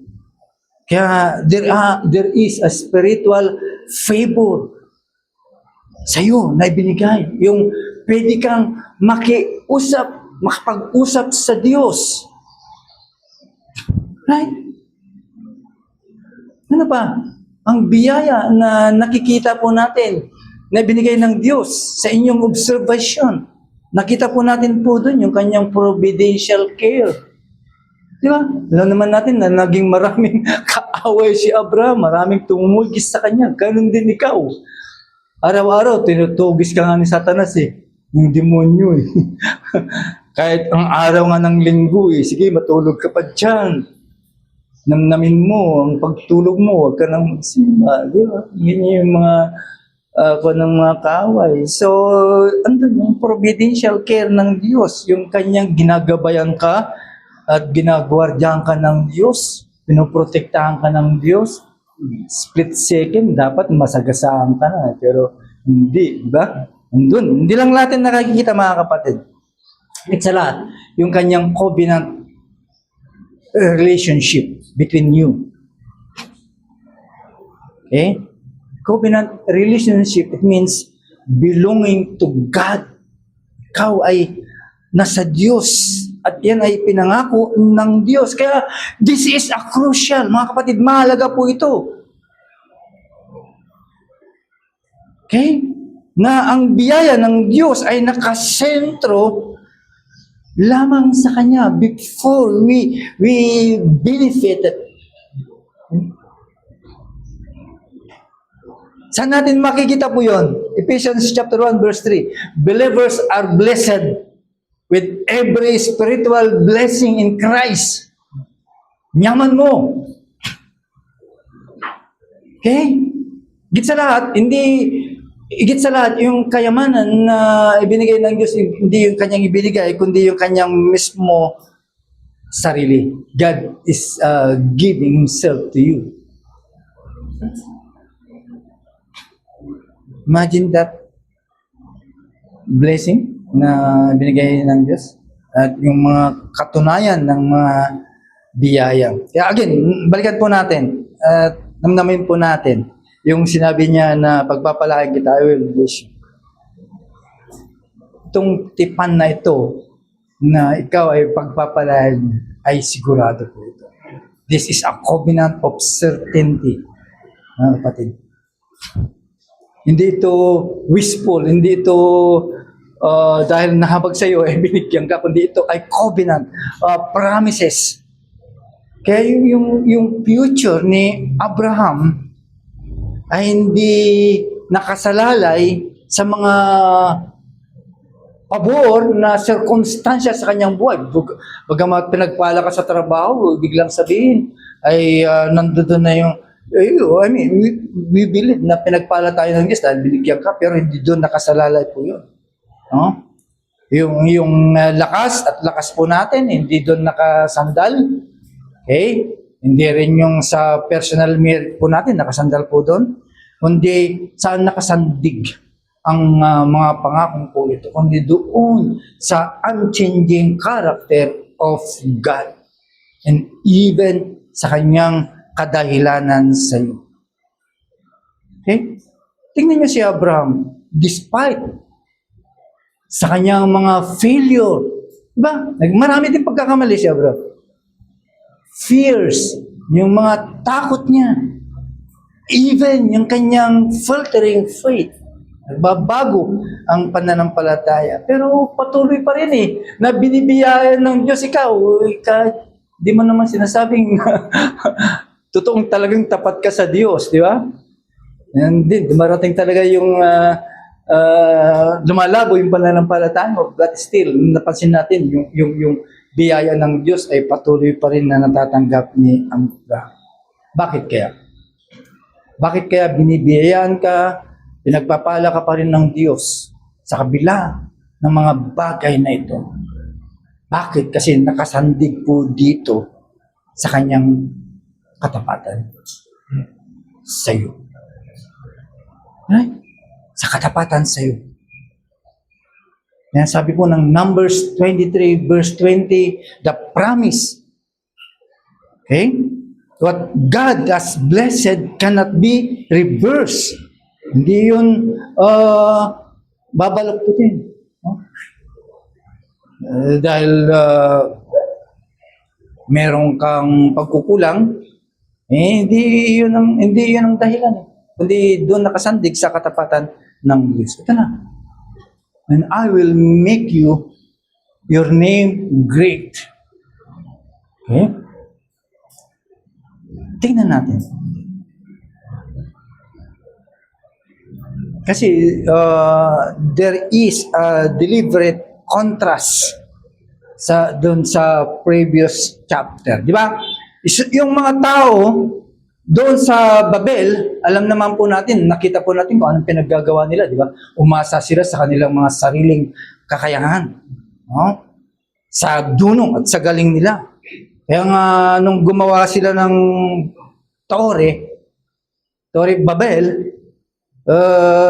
Kaya there is a spiritual favor sa iyo na ibinigay. Yung pwede kang makapag-usap sa Diyos. Right? Ano pa? Ang biyaya na nakikita po natin na binigay ng Diyos sa inyong observation. Nakita po natin po doon yung kanyang providential care. Di ba? Alam naman natin na naging maraming kaaway si Abraham, maraming tumumugis sa kanya. Ganun din ikaw. Araw-araw, tinutugis ka nga ni Satanas eh. Yung demonyo eh. Kahit ang araw nga ng linggo eh, sige, matulog ka pa dyan. Namnamin mo, ang pagtulog mo, huwag ka nang magsimba. Di ba? Yan yung mga ng mga kaaway. So, andun yung providential care ng Diyos, yung kanyang ginagabayan ka at ginagwardyahan ka ng Diyos, pinoprotektahan ka ng Diyos. Split second, dapat masagasaan ka na. Pero hindi, di ba? Andun. Hindi lang natin nakikita mga kapatid. Sa lahat, yung kanyang covenant relationship between you. Okay? Covenant relationship, it means belonging to God. Ikaw ay nasa Diyos at yan ay pinangako ng Diyos. Kaya this is a crucial, mga kapatid, mahalaga po ito. Okay? Na ang biyaya ng Diyos ay nakasentro lamang sa Kanya before we benefited. Saan natin makikita po yun? Ephesians chapter 1 verse 3. Believers are blessed with every spiritual blessing in Christ. Nyaman mo. Okay? Higit sa lahat, yung kayamanan na ibinigay ng Diyos, hindi yung kanyang ibinigay, kundi yung kanyang mismo sarili. God is giving Himself to you. Imagine that blessing na binigay ng Diyos at yung mga katunayan ng mga biyaya. Kaya again, balikan po natin at namnamin po natin yung sinabi niya na pagpapalain kita, I will bless you. Itong tipan na ito na ikaw ay pagpapalain ay sigurado po ito. This is a covenant of certainty. Kapatid. Hindi ito wishful, hindi ito dahil nahabag sa iyo ay binigyan ka, kundi ito ay covenant, promises. Kaya yung future ni Abraham ay hindi nakasalalay sa mga pabor na sirkumstansya sa kanyang buhay. Bagamat pinagpala ka sa trabaho, biglang sabihin ay nandoon na yung I mean, we believe na pinagpala tayo ng Diyos dahil binigyan ka, pero hindi doon nakasalalay po yun. No? Yung lakas at lakas po natin, hindi doon nakasandal. Okay? Hindi rin yung sa personal merit po natin, nakasandal po doon. Kundi saan nakasandig ang mga pangakong po ito. Kundi doon sa unchanging character of God. And even sa kanyang kadahilanan sa iyo. Okay? Tingnan niyo si Abraham, despite sa kanyang mga failure, diba? Marami din pagkakamali si Abraham. Fears, yung mga takot niya, even yung kanyang faltering faith, nagbabago ang pananampalataya. Pero patuloy pa rin na binibiyayan ng Diyos di mo naman sinasabing totoong talagang tapat ka sa Diyos, di ba? And din, dumarating talaga yung lumalabo yung pananampalataya mo, but still, napansin natin yung biyaya ng Diyos ay patuloy pa rin na natatanggap ni Abraham. Bakit kaya? Bakit kaya binibiyayaan ka, pinagpapala ka pa rin ng Diyos sa kabila ng mga bagay na ito? Bakit? Kasi nakasandig po dito sa kanyang katapatan sa iyo. Right? Sa katapatan sa iyo. Yan sabi po ng Numbers 23 verse 20, the promise. Okay? What God has blessed cannot be reversed. Hindi yun babalaktutin. No? Dahil meron kang pagkukulang, hindi yun ang dahilan. Kundi doon nakasandig sa katapatan ng Diyos. Ito na. And I will make your name great. Okay? Tingnan natin. Kasi there is a deliberate contrast doon sa previous chapter. Di ba? Yung mga tao doon sa Babel, alam naman po natin, nakita po natin kung anong pinaggagawa nila, di ba? Umasa sila sa kanilang mga sariling kakayahan. No? Sa dunong at sa galing nila. Kaya nga, nung gumawa sila ng Torre Babel,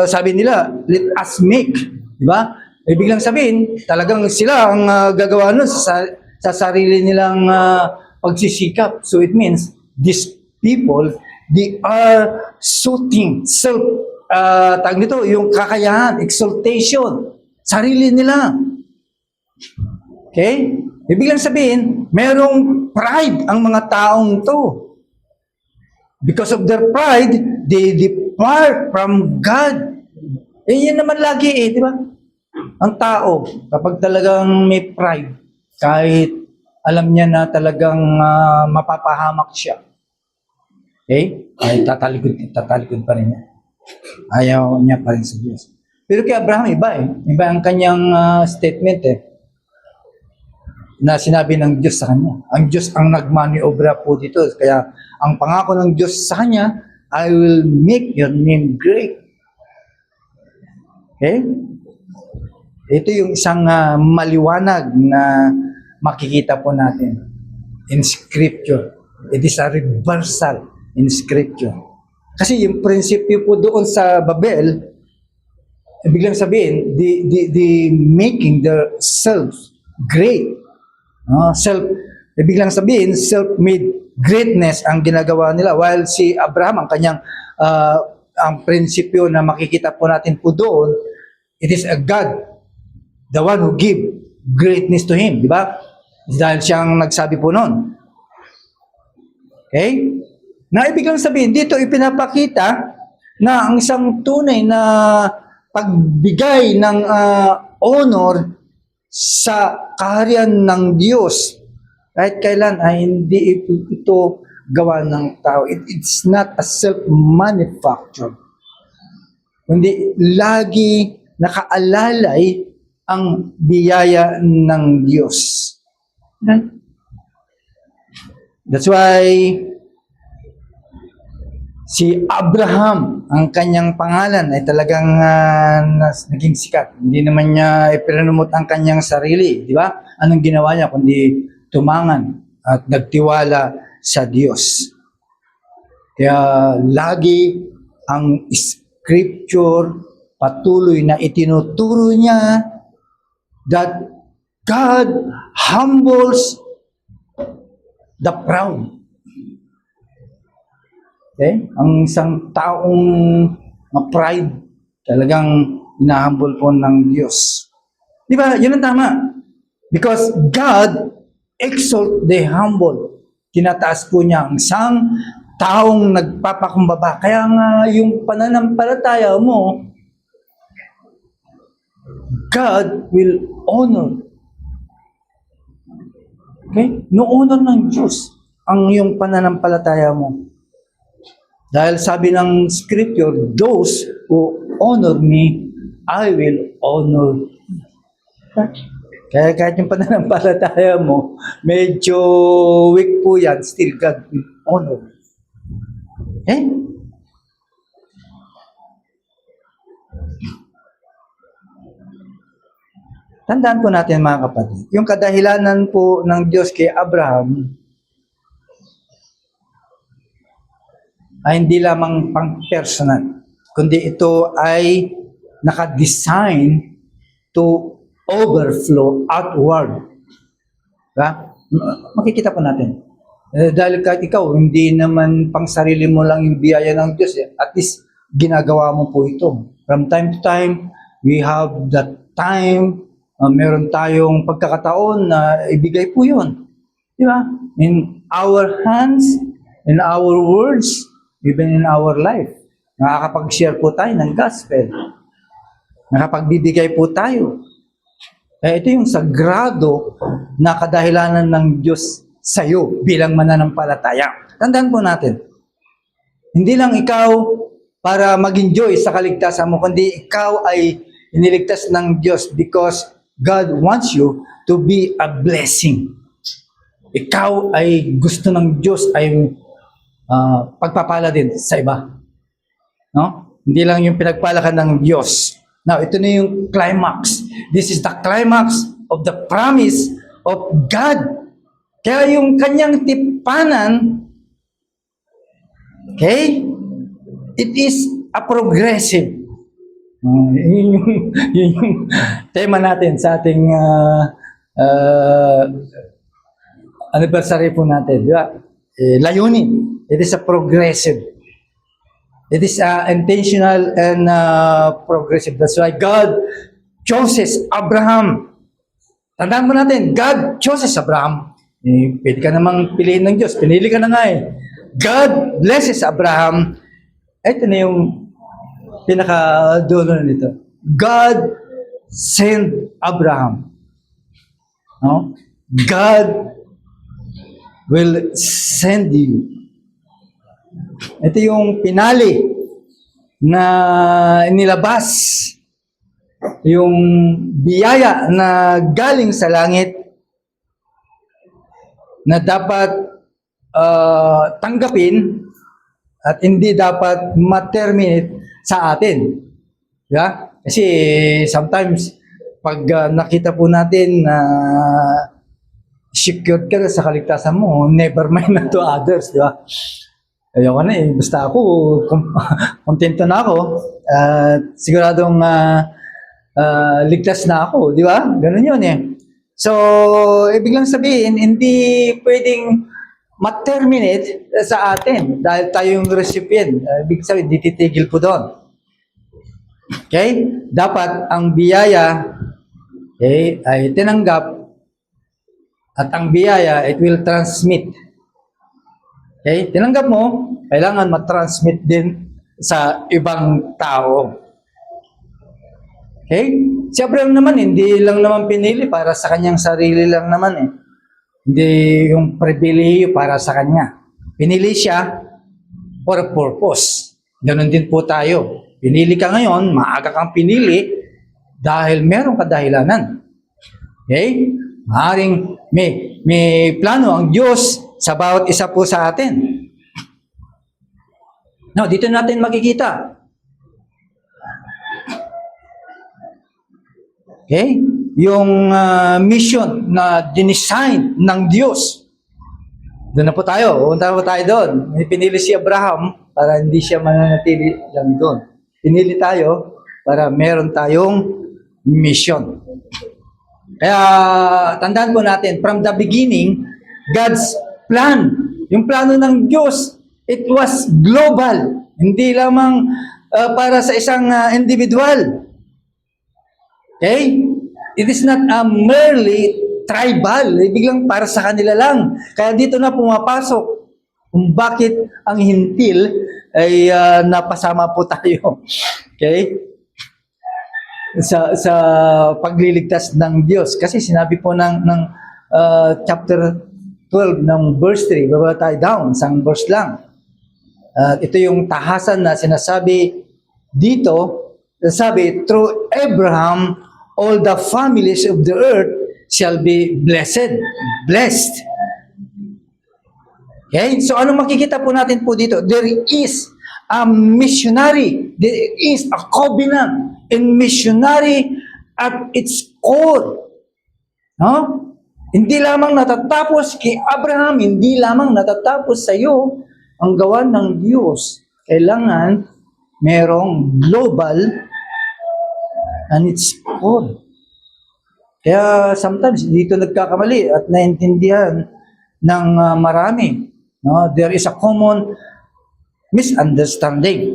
sabi nila, let us make. Di ba? Biglang sabihin, talagang sila ang gagawa nun sa sarili nilang pagsisikap. So it means, these people, they are suiting tag nito, yung kakayahan, exaltation, sarili nila. Okay? Ibig lang sabihin, merong pride ang mga taong to. Because of their pride, they depart from God. Yan naman lagi di ba? Ang tao, kapag talagang may pride, kahit alam niya na talagang mapapahamak siya, okay? Ay tatalikod pa rin niya. Ayaw niya pa rin sa Diyos. Pero kay Abraham, iba Iba ang kanyang statement na sinabi ng Diyos sa kanya. Ang Diyos ang nagmaniobra po dito. Kaya ang pangako ng Diyos sa kanya, I will make your name great. Okay? Ito yung isang maliwanag na makikita po natin in Scripture. It is a reversal in Scripture. Kasi yung prinsipyo po doon sa Babel, biglang sabihin, the making their selves great. Biglang sabihin, self-made greatness ang ginagawa nila. While si Abraham, ang kanyang ang prinsipyo na makikita po natin po doon, it is a God, the one who give greatness to him. Di ba? Dahil siyang nagsabi po noon. Okay? Na ibig sabihin, dito ipinapakita na ang isang tunay na pagbigay ng honor sa kaharian ng Diyos kahit kailan ay hindi ito gawa ng tao. It's not a self-manufactured. Kundi lagi nakaalalay ang biyaya ng Diyos. Right? That's why si Abraham, ang kanyang pangalan ay talagang naging sikat. Hindi naman niya ipinanumot ang kanyang sarili, di ba? Anong ginawa niya kundi tumangan at nagtiwala sa Diyos. Kaya lagi ang scripture patuloy na itinuturo niya that God humbles the proud. Okay? Ang isang taong pride, talagang hinahumble po ng Diyos. Di ba? Yun ang tama. Because God exalt the humble. Tinataas po niya ang isang taong nagpapakumbaba. Kaya nga yung pananampalataya mo, God will honor. Okay? No-honor ng Diyos ang yung pananampalataya mo. Dahil sabi ng scripture, those who honor me, I will honor. Kaya kahit yung pananampalataya mo, medyo weak po yan, still God will honor. Eh? Tandaan po natin mga kapatid, yung kadahilanan po ng Diyos kay Abraham ay hindi lamang pang-personal, kundi ito ay nakadesign to overflow outward. Diba? Makikita po natin. Dahil kahit ikaw, hindi naman pang sarili mo lang yung biyaya ng Diyos. At least, ginagawa mo po ito. From time to time, we have that time, meron tayong pagkakataon na ibigay po yun. Diba? In our hands, in our words, even in our life. Nakakapag-share po tayo ng gospel. Nakapagbibigay po tayo. Ito yung sagrado na kadahilanan ng Diyos sa iyo bilang mananampalataya. Tandaan po natin, hindi lang ikaw para mag-enjoy sa kaligtasan mo, kundi ikaw ay iniligtas ng Diyos because God wants you to be a blessing. Ikaw ay gusto ng Diyos ay pagpapala din sa iba. No? Hindi lang yung pinagpalakan ng Diyos. Now, ito na yung climax. This is the climax of the promise of God. Kaya yung kanyang tipanan, okay, it is a progressive. Yun yung tema natin sa ating anniversary po natin. Di ba? Layunin. It is a progressive. It is intentional and progressive. That's why God chooses Abraham. Tandaan mo natin, God chooses Abraham. Pwede ka namang piliin ng Diyos. Pinili ka na nga eh. God blesses Abraham. Ito na yung pinaka-dulo nito. God sent Abraham. No? God will send you. Ito yung pinali na inilabas, yung biyaya na galing sa langit na dapat tanggapin at hindi dapat ma-terminate sa atin. Yeah? Kasi sometimes pag nakita po natin na secured ka sa kaligtasan mo, never mind na to others, di ba? Ayoko na eh. Basta ako, kontento na ako. Siguradong ligtas na ako. Di ba? Ganun yun eh. So, ibig lang sabihin, hindi pwedeng ma-terminate sa atin dahil tayo yung recipient. Ibig sabihin, di titigil po doon. Okay? Dapat ang biyaya ay tinanggap at ang biyaya, it will transmit. Okay? Tinanggap mo, kailangan matransmit din sa ibang tao. Okay? Si Abraham naman, hindi lang naman pinili para sa kanyang sarili lang naman eh. Hindi yung pribilehiyo para sa kanya. Pinili siya for a purpose. Ganon din po tayo. Pinili ka ngayon, maaga kang pinili, dahil meron kadahilanan. Okay? Maaaring may plano ang Diyos sa bawat isa po sa atin. No, dito natin makikita. Okay? Yung mission na dinesign ng Diyos. Doon na po tayo. Punta po tayo doon. May pinili si Abraham para hindi siya mananatili lang doon. Pinili tayo para meron tayong mission. Kaya tandaan po natin, from the beginning, God's plan, yung plano ng Diyos, it was global. Hindi lamang para sa isang individual. Okay? It is not merely tribal. Biglang para sa kanila lang. Kaya dito na pumapasok kung bakit ang hintil ay napasama po tayo. Okay? Sa pagliligtas ng Diyos. Kasi sinabi po ng chapter 12 ng verse 3, baba tayo down, isang verse lang. Ito yung tahasan na sinasabi dito, sabi, through Abraham, all the families of the earth shall be blessed. Blessed. Okay? So, ano makikita po natin po dito? There is a missionary. There is a covenant and missionary at its core. No? Hindi lamang natatapos kay Abraham, hindi lamang natatapos sa iyo ang gawa ng Diyos. Kailangan merong global and its core. Kaya sometimes dito nagkakamali at naintindihan ng marami. No? There is a common misunderstanding.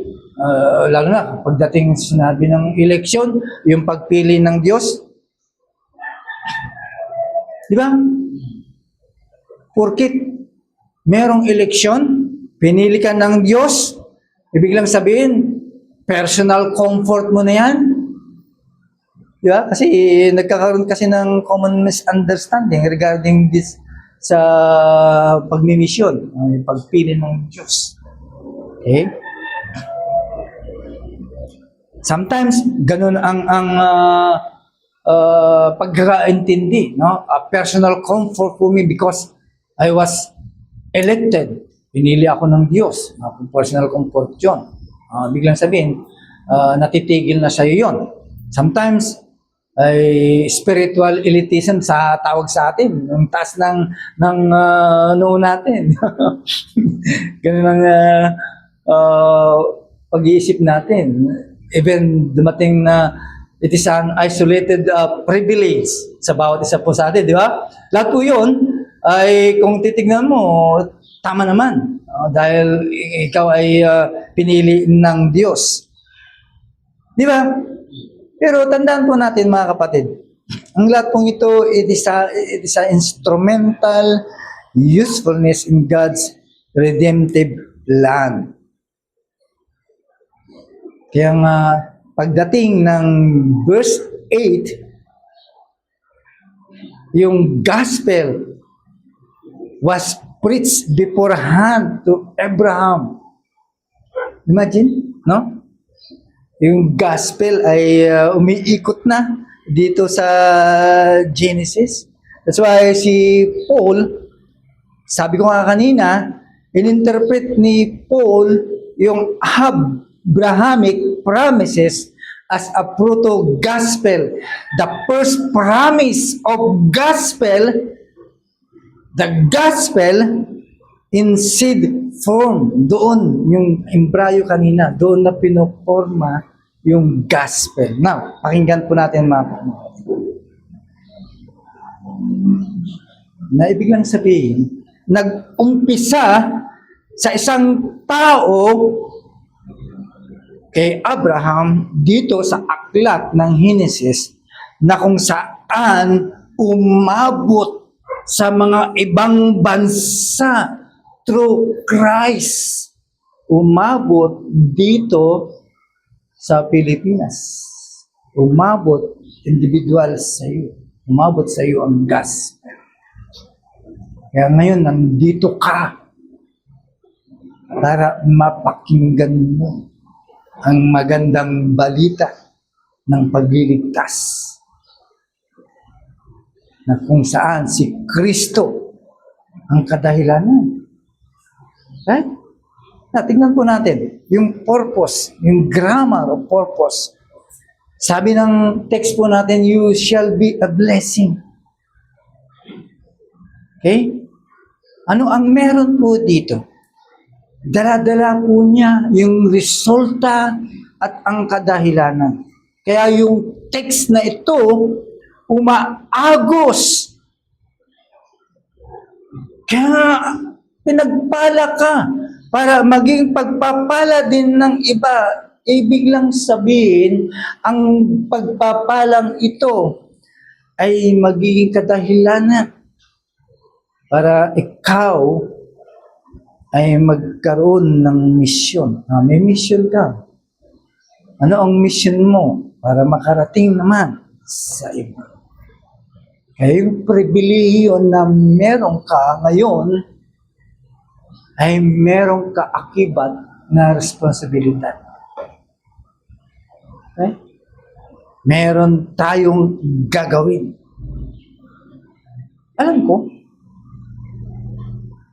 Lalo na pagdating sinabi ng eleksyon, yung pagpili ng Diyos. Di ba? Porkit merong eleksyon, pinili ka ng Diyos, ibig lang sabihin, personal comfort mo na yan. Di ba? Kasi nagkakaroon kasi ng common misunderstanding regarding this sa pagmimisyon, yung pagpili ng Diyos. Okay? Sometimes ganun ang pagkakaintindi, no? A personal comfort for me because I was elected. Pinili ako ng Diyos. Personal comfort 'yon. Biglang sabihin, natitigil na sa iyo 'yon. Sometimes ay spiritual elitism sa tawag sa atin, yung taas ng noo natin. Ganun ang pag-iisip natin. Even dumating na it is an isolated privilege sa bawat isa po sa atin, di ba? Lahat po yun ay kung titignan mo, tama naman. Dahil ikaw ay pinili ng Diyos. Di ba? Pero tandaan po natin mga kapatid, ang lahat pong ito, it is a instrumental usefulness in God's redemptive plan. Kaya nga, pagdating ng verse 8, yung gospel was preached beforehand to Abraham. Imagine, no? Yung gospel ay umiikot na dito sa Genesis. That's why si Paul, sabi ko nga kanina, ininterpret ni Paul yung Abrahamic promises as a proto-gospel. The first promise of gospel, the gospel in seed form. Doon, yung embryo kanina, doon na pinoforma yung gospel. Now, pakinggan po natin mga kapatid. Na ibig lang sabihin, nag-umpisa sa isang tao kay Abraham dito sa aklat ng Genesis na kung saan umabot sa mga ibang bansa through Christ. Umabot dito sa Pilipinas. Umabot individual sa iyo. Umabot sa iyo ang gospel. Kaya ngayon, nandito ka para mapakinggan mo ang magandang balita ng pagliligtas. Na kung saan si Kristo ang kadahilanan. Right? Tingnan po natin yung purpose, yung grammar of purpose. Sabi ng text po natin, you shall be a blessing. Okay? Ano ang meron po dito? Dala-dala po niya yung resulta at ang kadahilanan. Kaya yung text na ito, umaagos. Kaya pinagpala ka para maging pagpapala din ng iba. Ibig lang sabihin, ang pagpapalang ito ay magiging kadahilanan para ikaw ay magkaroon ng misyon. May misyon ka. Ano ang mission mo? Para makarating naman sa iba. Kaya yung pribilehiyo na meron ka ngayon ay meron ka akibat na responsibilidad. Okay? Meron tayong gagawin. Alam ko,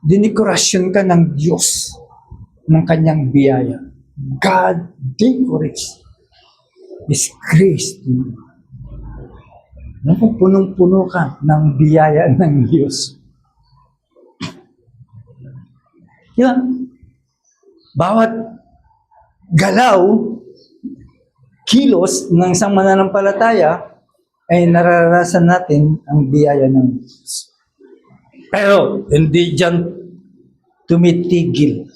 dinikorasyon ka ng Diyos ng kanyang biyaya. God decorates His grace to you. Punong-puno ka ng biyaya ng Diyos. Yan. Bawat galaw, kilos ng isang mananampalataya ay nararanasan natin ang biyaya ng Diyos. Pero hindi dyan tumitigil.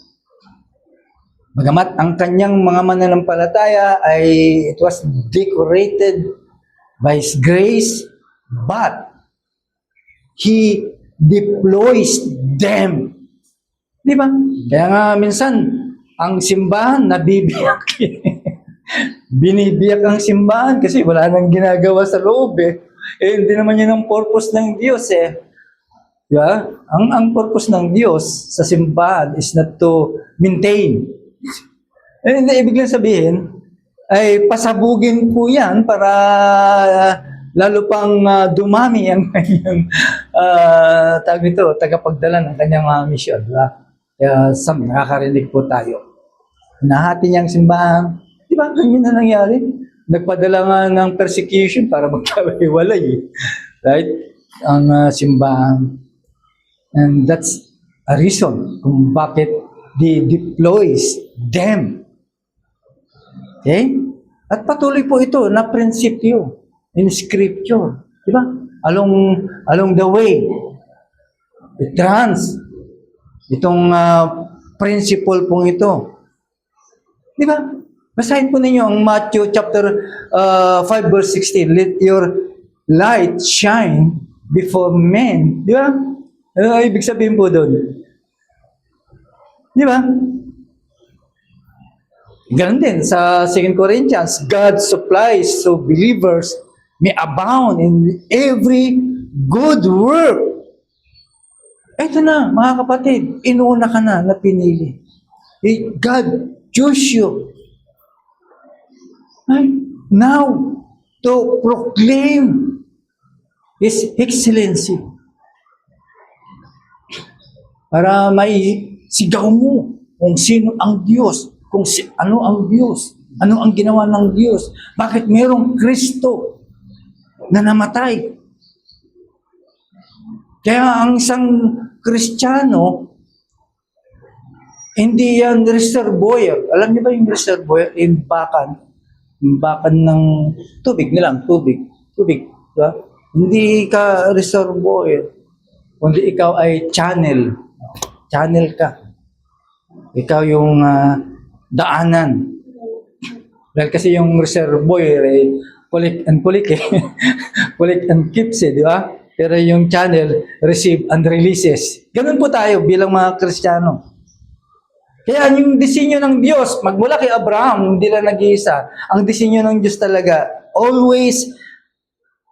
Bagamat ang kanyang mga mananampalataya ay it was decorated by His grace, but He deploys them. Di ba? Kaya nga minsan, ang simbahan nabibiyak. Binibiyak ang simbahan kasi wala nang ginagawa sa loob hindi naman yun ang purpose ng Diyos Diba? Ang purpose ng Diyos sa simbahan is not to maintain. Hindi, ibig lang sabihin, ay pasabugin po yan para lalo pang dumami ang kanyang tagapagdala ng kanyang misyon. Diba? Kaya nakakarinig po tayo. Nahati niya ang simbahan. Di ba? Ganyan na nangyari. Nagpadala nga ng persecution para magkahiwalay. Right? Ang simbahan. And that's a reason kung bakit He deploys them. Okay? At patuloy po ito na prinsipyo in Scripture. Di ba? Along the way. It runs. Itong principle pong ito. Di ba? Basahin po ninyo ang Matthew chapter 5 verse 16. Let your light shine before men. Di ba? Ano ibig sabihin po doon? Di ba? Ganun din sa 2 Corinthians, God supplies so believers may abound in every good work. Ito na, mga kapatid, inuuna ka na pinili. God chose you. Now, to proclaim His excellency. Para may sigaw mo kung sino ang Diyos, ano ang Diyos, ano ang ginawa ng Diyos, bakit mayroong Kristo na namatay. Kaya ang isang Kristiyano, hindi yan reservoir. Alam niyo ba yung reservoir? Imbakan ng tubig nilang, tubig. Diba? Hindi ka reservoir, kundi ikaw ay channel. Channel ka. Ikaw yung daanan. Dahil kasi yung reservoir ay collect and collect collect and keeps di ba? Pero yung channel, receive and releases. Ganun po tayo bilang mga Kristiyano. Kaya yung disenyo ng Diyos, magmula kay Abraham, hindi lang nag-iisa. Ang disenyo ng Diyos talaga, always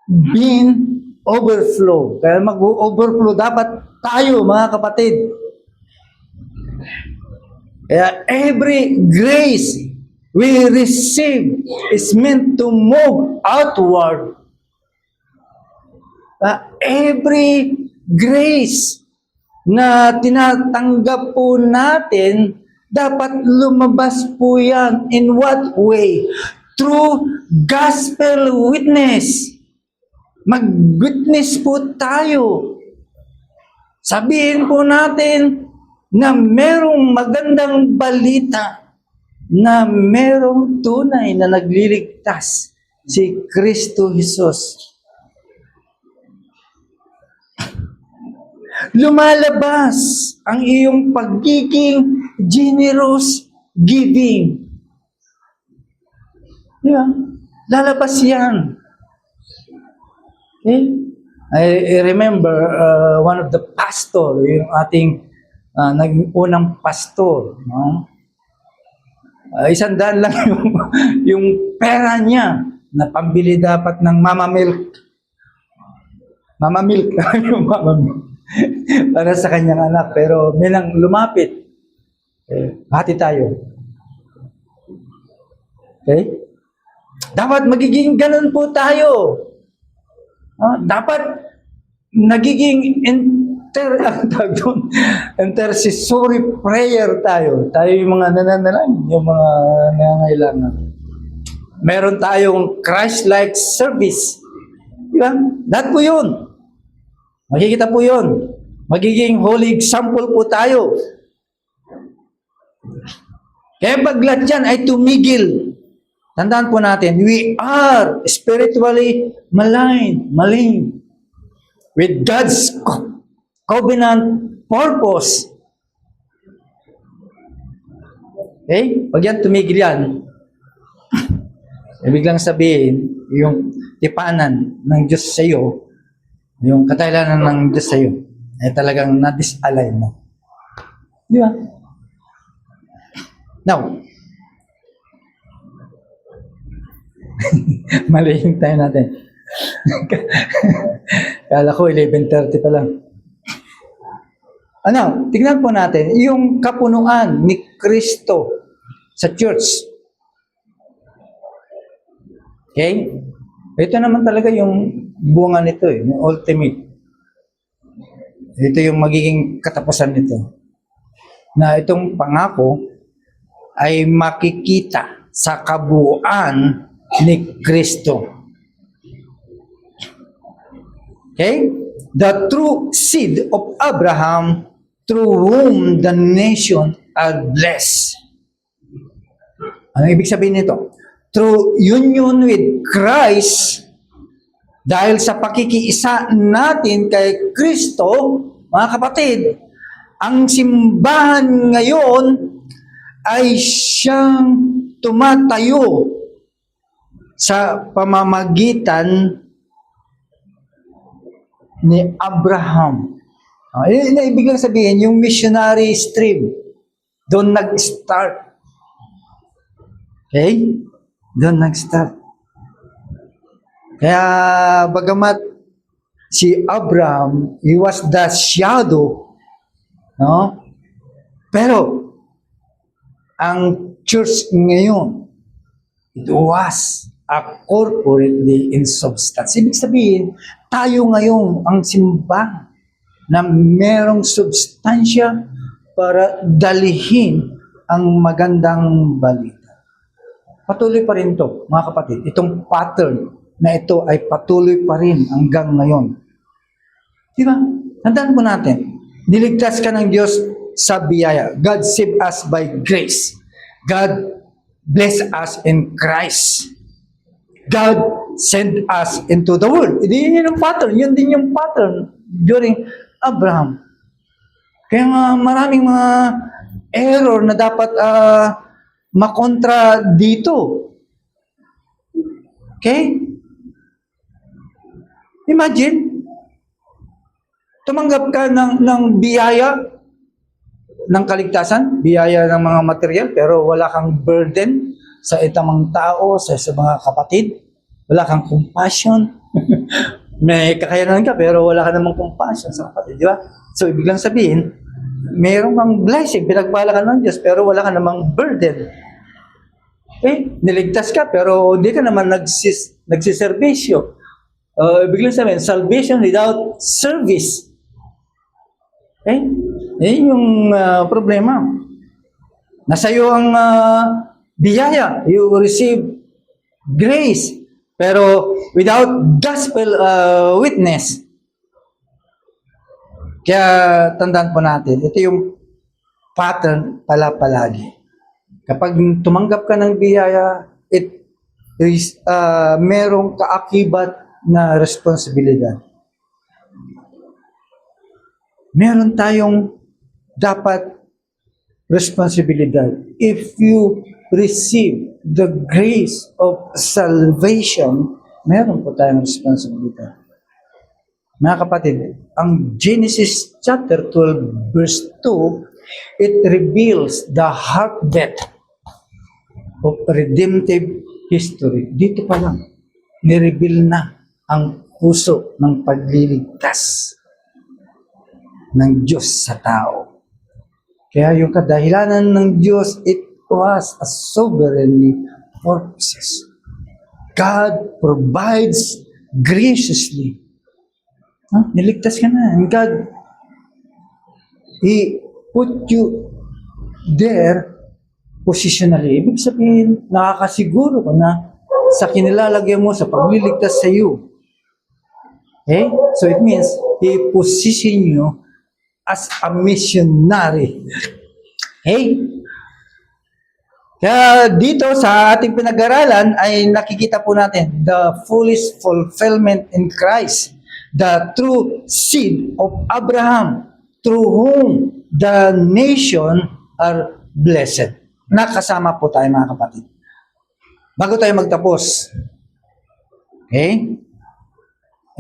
been overflow. Kaya mag-overflow dapat tayo, mga kapatid. Kaya every grace we receive is meant to move outward. Every grace na tinatanggap po natin, dapat lumabas po yan. In what way? Through gospel witness. Mag-witness po tayo. Sabihin po natin na merong magandang balita, na merong tunay na nagliligtas, si Kristo Jesus. Lumalabas ang iyong pagiging generous giving. Diba? Lalabas yan. Okay? I remember one of the pastor, yung ating naging unang pastor, no? 100 lang yung pera niya na pambili dapat ng mama milk. Mama milk, yung mama milk. Para sa kanyang anak. Pero may nang lumapit. Hati tayo. Okay? Dapat magiging ganun po tayo. Dapat nagiging intercessory prayer tayo. Tayo yung mga nananalang, yung mga nangangailangan. Meron tayong Christ-like service. Diba? Lahat po yun. Makikita po yun. Magiging holy example po tayo. Kaya pag lahat yan ay tumigil, tandaan po natin, we are spiritually maligned with God's covenant purpose. Okay? Pag yan tumigil yan, ibig lang sabihin, yung tipanan ng Diyos sa iyo, yung kataylanan ng Diyos sa iyo, ay talagang na-disalign mo. Di ba? Now, mali yung time natin. Kala ko 11:30 pa lang. Tignan po natin yung kapunuan ni Kristo sa church. Okay? Ito naman talaga yung bunga nito, yung ultimate. Ito yung magiging katapusan nito. Na itong pangako ay makikita sa kabuuan ni Kristo. Okay? The true seed of Abraham, through whom the nation are blessed. Ano ibig sabihin nito? Through union with Christ, dahil sa pakikiisa natin kay Kristo, mga kapatid, ang simbahan ngayon ay siyang tumatayo sa pamamagitan ni Abraham. Yun na ibig sabihin, yung missionary stream, doon nag-start. Okay? Doon nag-start. Kaya, bagamat si Abraham, he was the shadow, no? Pero, ang church ngayon, it was a corporately in substance. Ibig sabihin, tayo ngayon ang simbahan na merong substansya para dalihin ang magandang balita. Patuloy pa rin ito, mga kapatid. Itong pattern na ito ay patuloy pa rin hanggang ngayon. Di ba? Tandaan po natin, niligtas ka ng Diyos sa biyaya. God saved us by grace. God bless us in Christ. God sent us into the world. Yun yung pattern. Yun din yung pattern during Abraham. Kaya nga maraming mga error na dapat makontra dito. Okay? Imagine, tumanggap ka ng biyaya ng kaligtasan, biyaya ng mga material, pero wala kang burden sa itamang tao, sa mga kapatid. Wala kang compassion. May kakayanan ka, pero wala ka namang compassion sa kapatid, di ba? So, ibig lang sabihin, meron kang blessing, pinagpala ka ng Diyos, pero wala ka namang burden. Niligtas ka pero hindi ka naman nagsiservisyo. Ibig sabihin, salvation without service. Yun yung problema. Nasa iyo ang biyaya. You receive grace. Pero without gospel witness. Kaya tandaan po natin, ito yung pattern pala palagi. Kapag tumanggap ka ng biyaya, it is merong kaakibat na responsibilidad. Meron tayong dapat responsibilidad. If you receive the grace of salvation, meron po tayong responsibilidad. Mga kapatid, ang Genesis chapter 12 verse 2, it reveals the heartbeat of redemptive history. Dito pa lang, nireveal na ang puso ng pagliligtas ng Diyos sa tao. Kaya yung kadahilanan ng Diyos, it was a sovereignly purposes. God provides graciously. Niligtas ka na. And God, He put you there positionally. Ibig sabihin, nakakasiguro ka na sa kinilalagay mo sa pagliligtas sa iyo. Okay? So it means, He position you as a missionary. Okay? Kaya dito sa ating pinag-aralan ay nakikita po natin the fullest fulfillment in Christ, the true seed of Abraham, through whom the nation are blessed. Nakasama po tayo mga kapatid. Bago tayo magtapos, okay?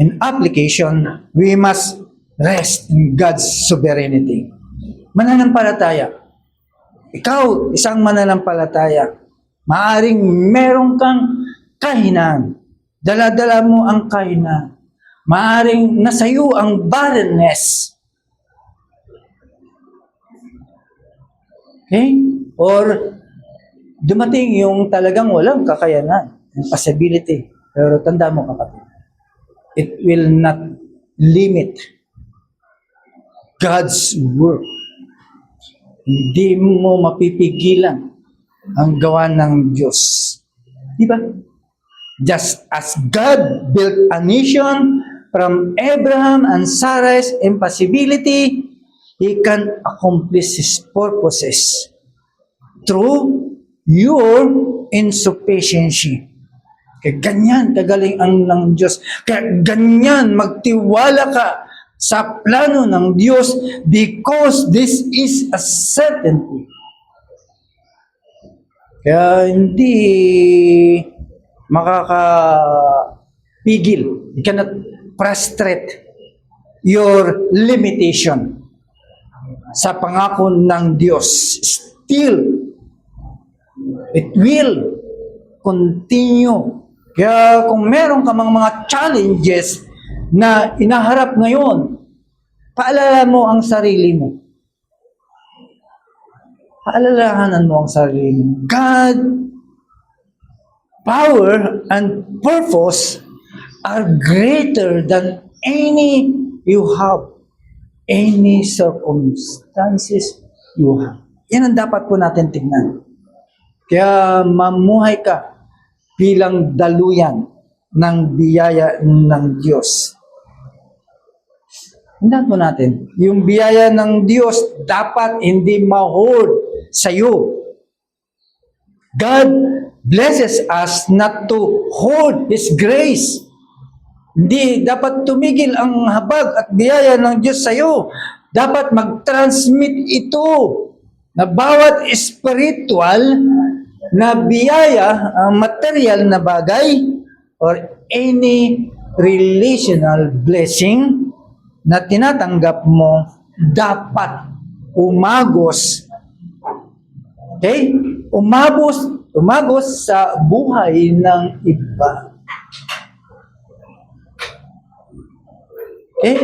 In application, we must rest in God's sovereignty. Mananampalataya. Ikaw, isang mananampalataya, maaring meron kang kahinaan. Dala-dala mo ang kahinaan. Maaring nasa iyo ang barrenness. Okay? Or dumating yung talagang walang kakayanan, impossibility. Pero tanda mo kapatid, it will not limit God's work. Hindi mo mapipigilan ang gawa ng Diyos. Di ba? Just as God built a nation from Abraham and Sarah's impossibility, He can accomplish His purposes through your insufficiency. Kaya ganyan kagaling ang ng Diyos. Kaya ganyan magtiwala ka sa plano ng Diyos because this is a certainty. Kaya hindi makakapigil. You cannot frustrate your limitation sa pangako ng Diyos. Still, it will continue. Kaya kung meron ka mga challenges na inaharap ngayon, paalala mo ang sarili mo. Paalalahanan mo ang sarili mo. God, power, and purpose are greater than any you have, any circumstances you have. Yan ang dapat po natin tignan. Kaya mamuhay ka bilang daluyan ng biyaya ng Diyos. Hindan po natin, yung biyaya ng Diyos dapat hindi ma-hoard sa iyo. God blesses us not to hoard His grace. Hindi dapat tumigil ang habag at biyaya ng Diyos sa iyo. Dapat mag-transmit ito na bawat spiritual na biyaya, material na bagay, or any relational blessing na tinatanggap mo, dapat umagos. Okay? Umagos sa buhay ng iba. Okay?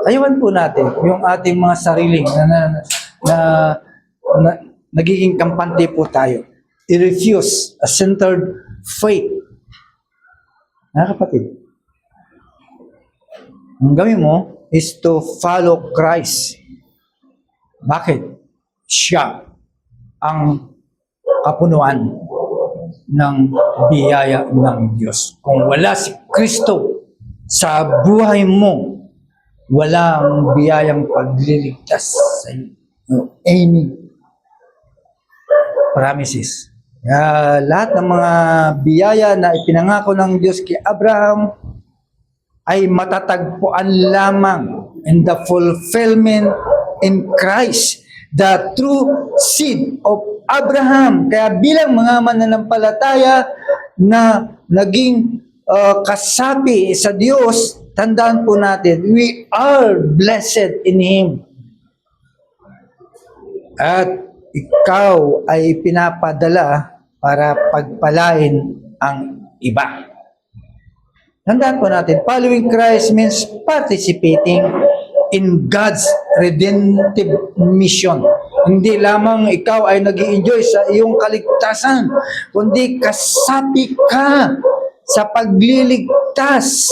Ayawan po natin yung ating mga sariling na nagiging kampante po tayo. i-refuse a centered faith. Mga kapatid, ang gawin mo is to follow Christ. Bakit? Siya ang kapunuan ng biyaya ng Diyos. Kung wala si Kristo sa buhay mo, walang biyayang pagliligtas sa iyo. No, any promises. Lahat ng mga biyaya na ipinangako ng Diyos kay Abraham ay matatagpuan lamang in the fulfillment in Christ, the true seed of Abraham. Kaya bilang mga mananampalataya na naging kasapi sa Diyos, tandaan po natin, we are blessed in Him. At ikaw ay pinapadala para pagpalain ang iba. Tandaan po natin, following Christ means participating in God's redemptive mission. Hindi lamang ikaw ay nag-i-enjoy sa iyong kaligtasan, kundi kasapi ka sa pagliligtas.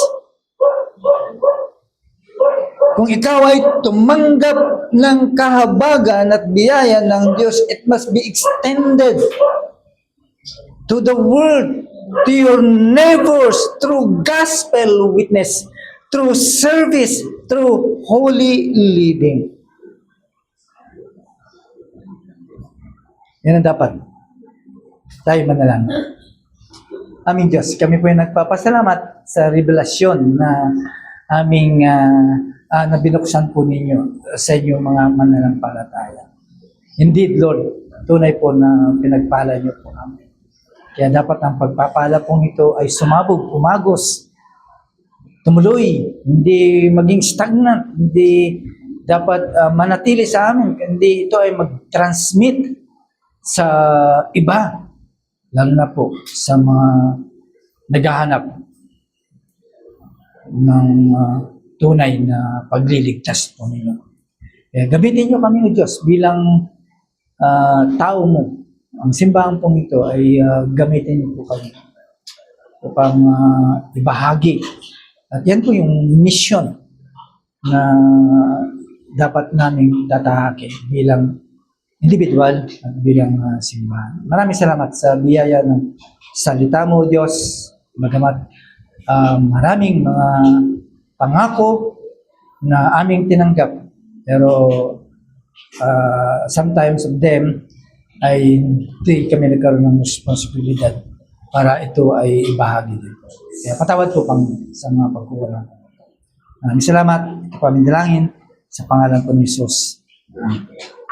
Kung ikaw ay tumanggap ng kahabagan at biyaya ng Diyos, it must be extended to the world, to your neighbors, through gospel witness, through service, through holy living. Yan ang dapat. Tayo manalangin. Aming Diyos, kami po ay nagpapasalamat sa revelasyon na aming na binuksan po ninyo sa inyong mga mananampalataya. Indeed, Lord, tunay po na pinagpala niyo po kami. Kaya dapat ang pagpapala pong ito ay sumabog, umagos, tumuloy, hindi maging stagnant, hindi dapat manatili sa amin, hindi ito ay mag-transmit sa iba, lalo na po sa mga naghahanap ng tunay na pagliligtas po ninyo. Gamitin niyo kami, O Diyos, bilang tao mo. Ang simbahan pong ito ay gamitin niyo po kami upang ibahagi. At yan po yung mission na dapat namin tatahakin bilang individual at bilang simbahan. Maraming salamat sa biyaya ng salita mo, Diyos. Bagamat maraming mga pangako na aming tinanggap, pero sometimes of them ay hindi kami nagkaroon ng responsibilidad para ito ay ibahagi din. Kaya patawad po kami sa mga pagkukulang. Maraming salamat. Ito po aming dalangin sa pangalan po ni Jesus. Amen.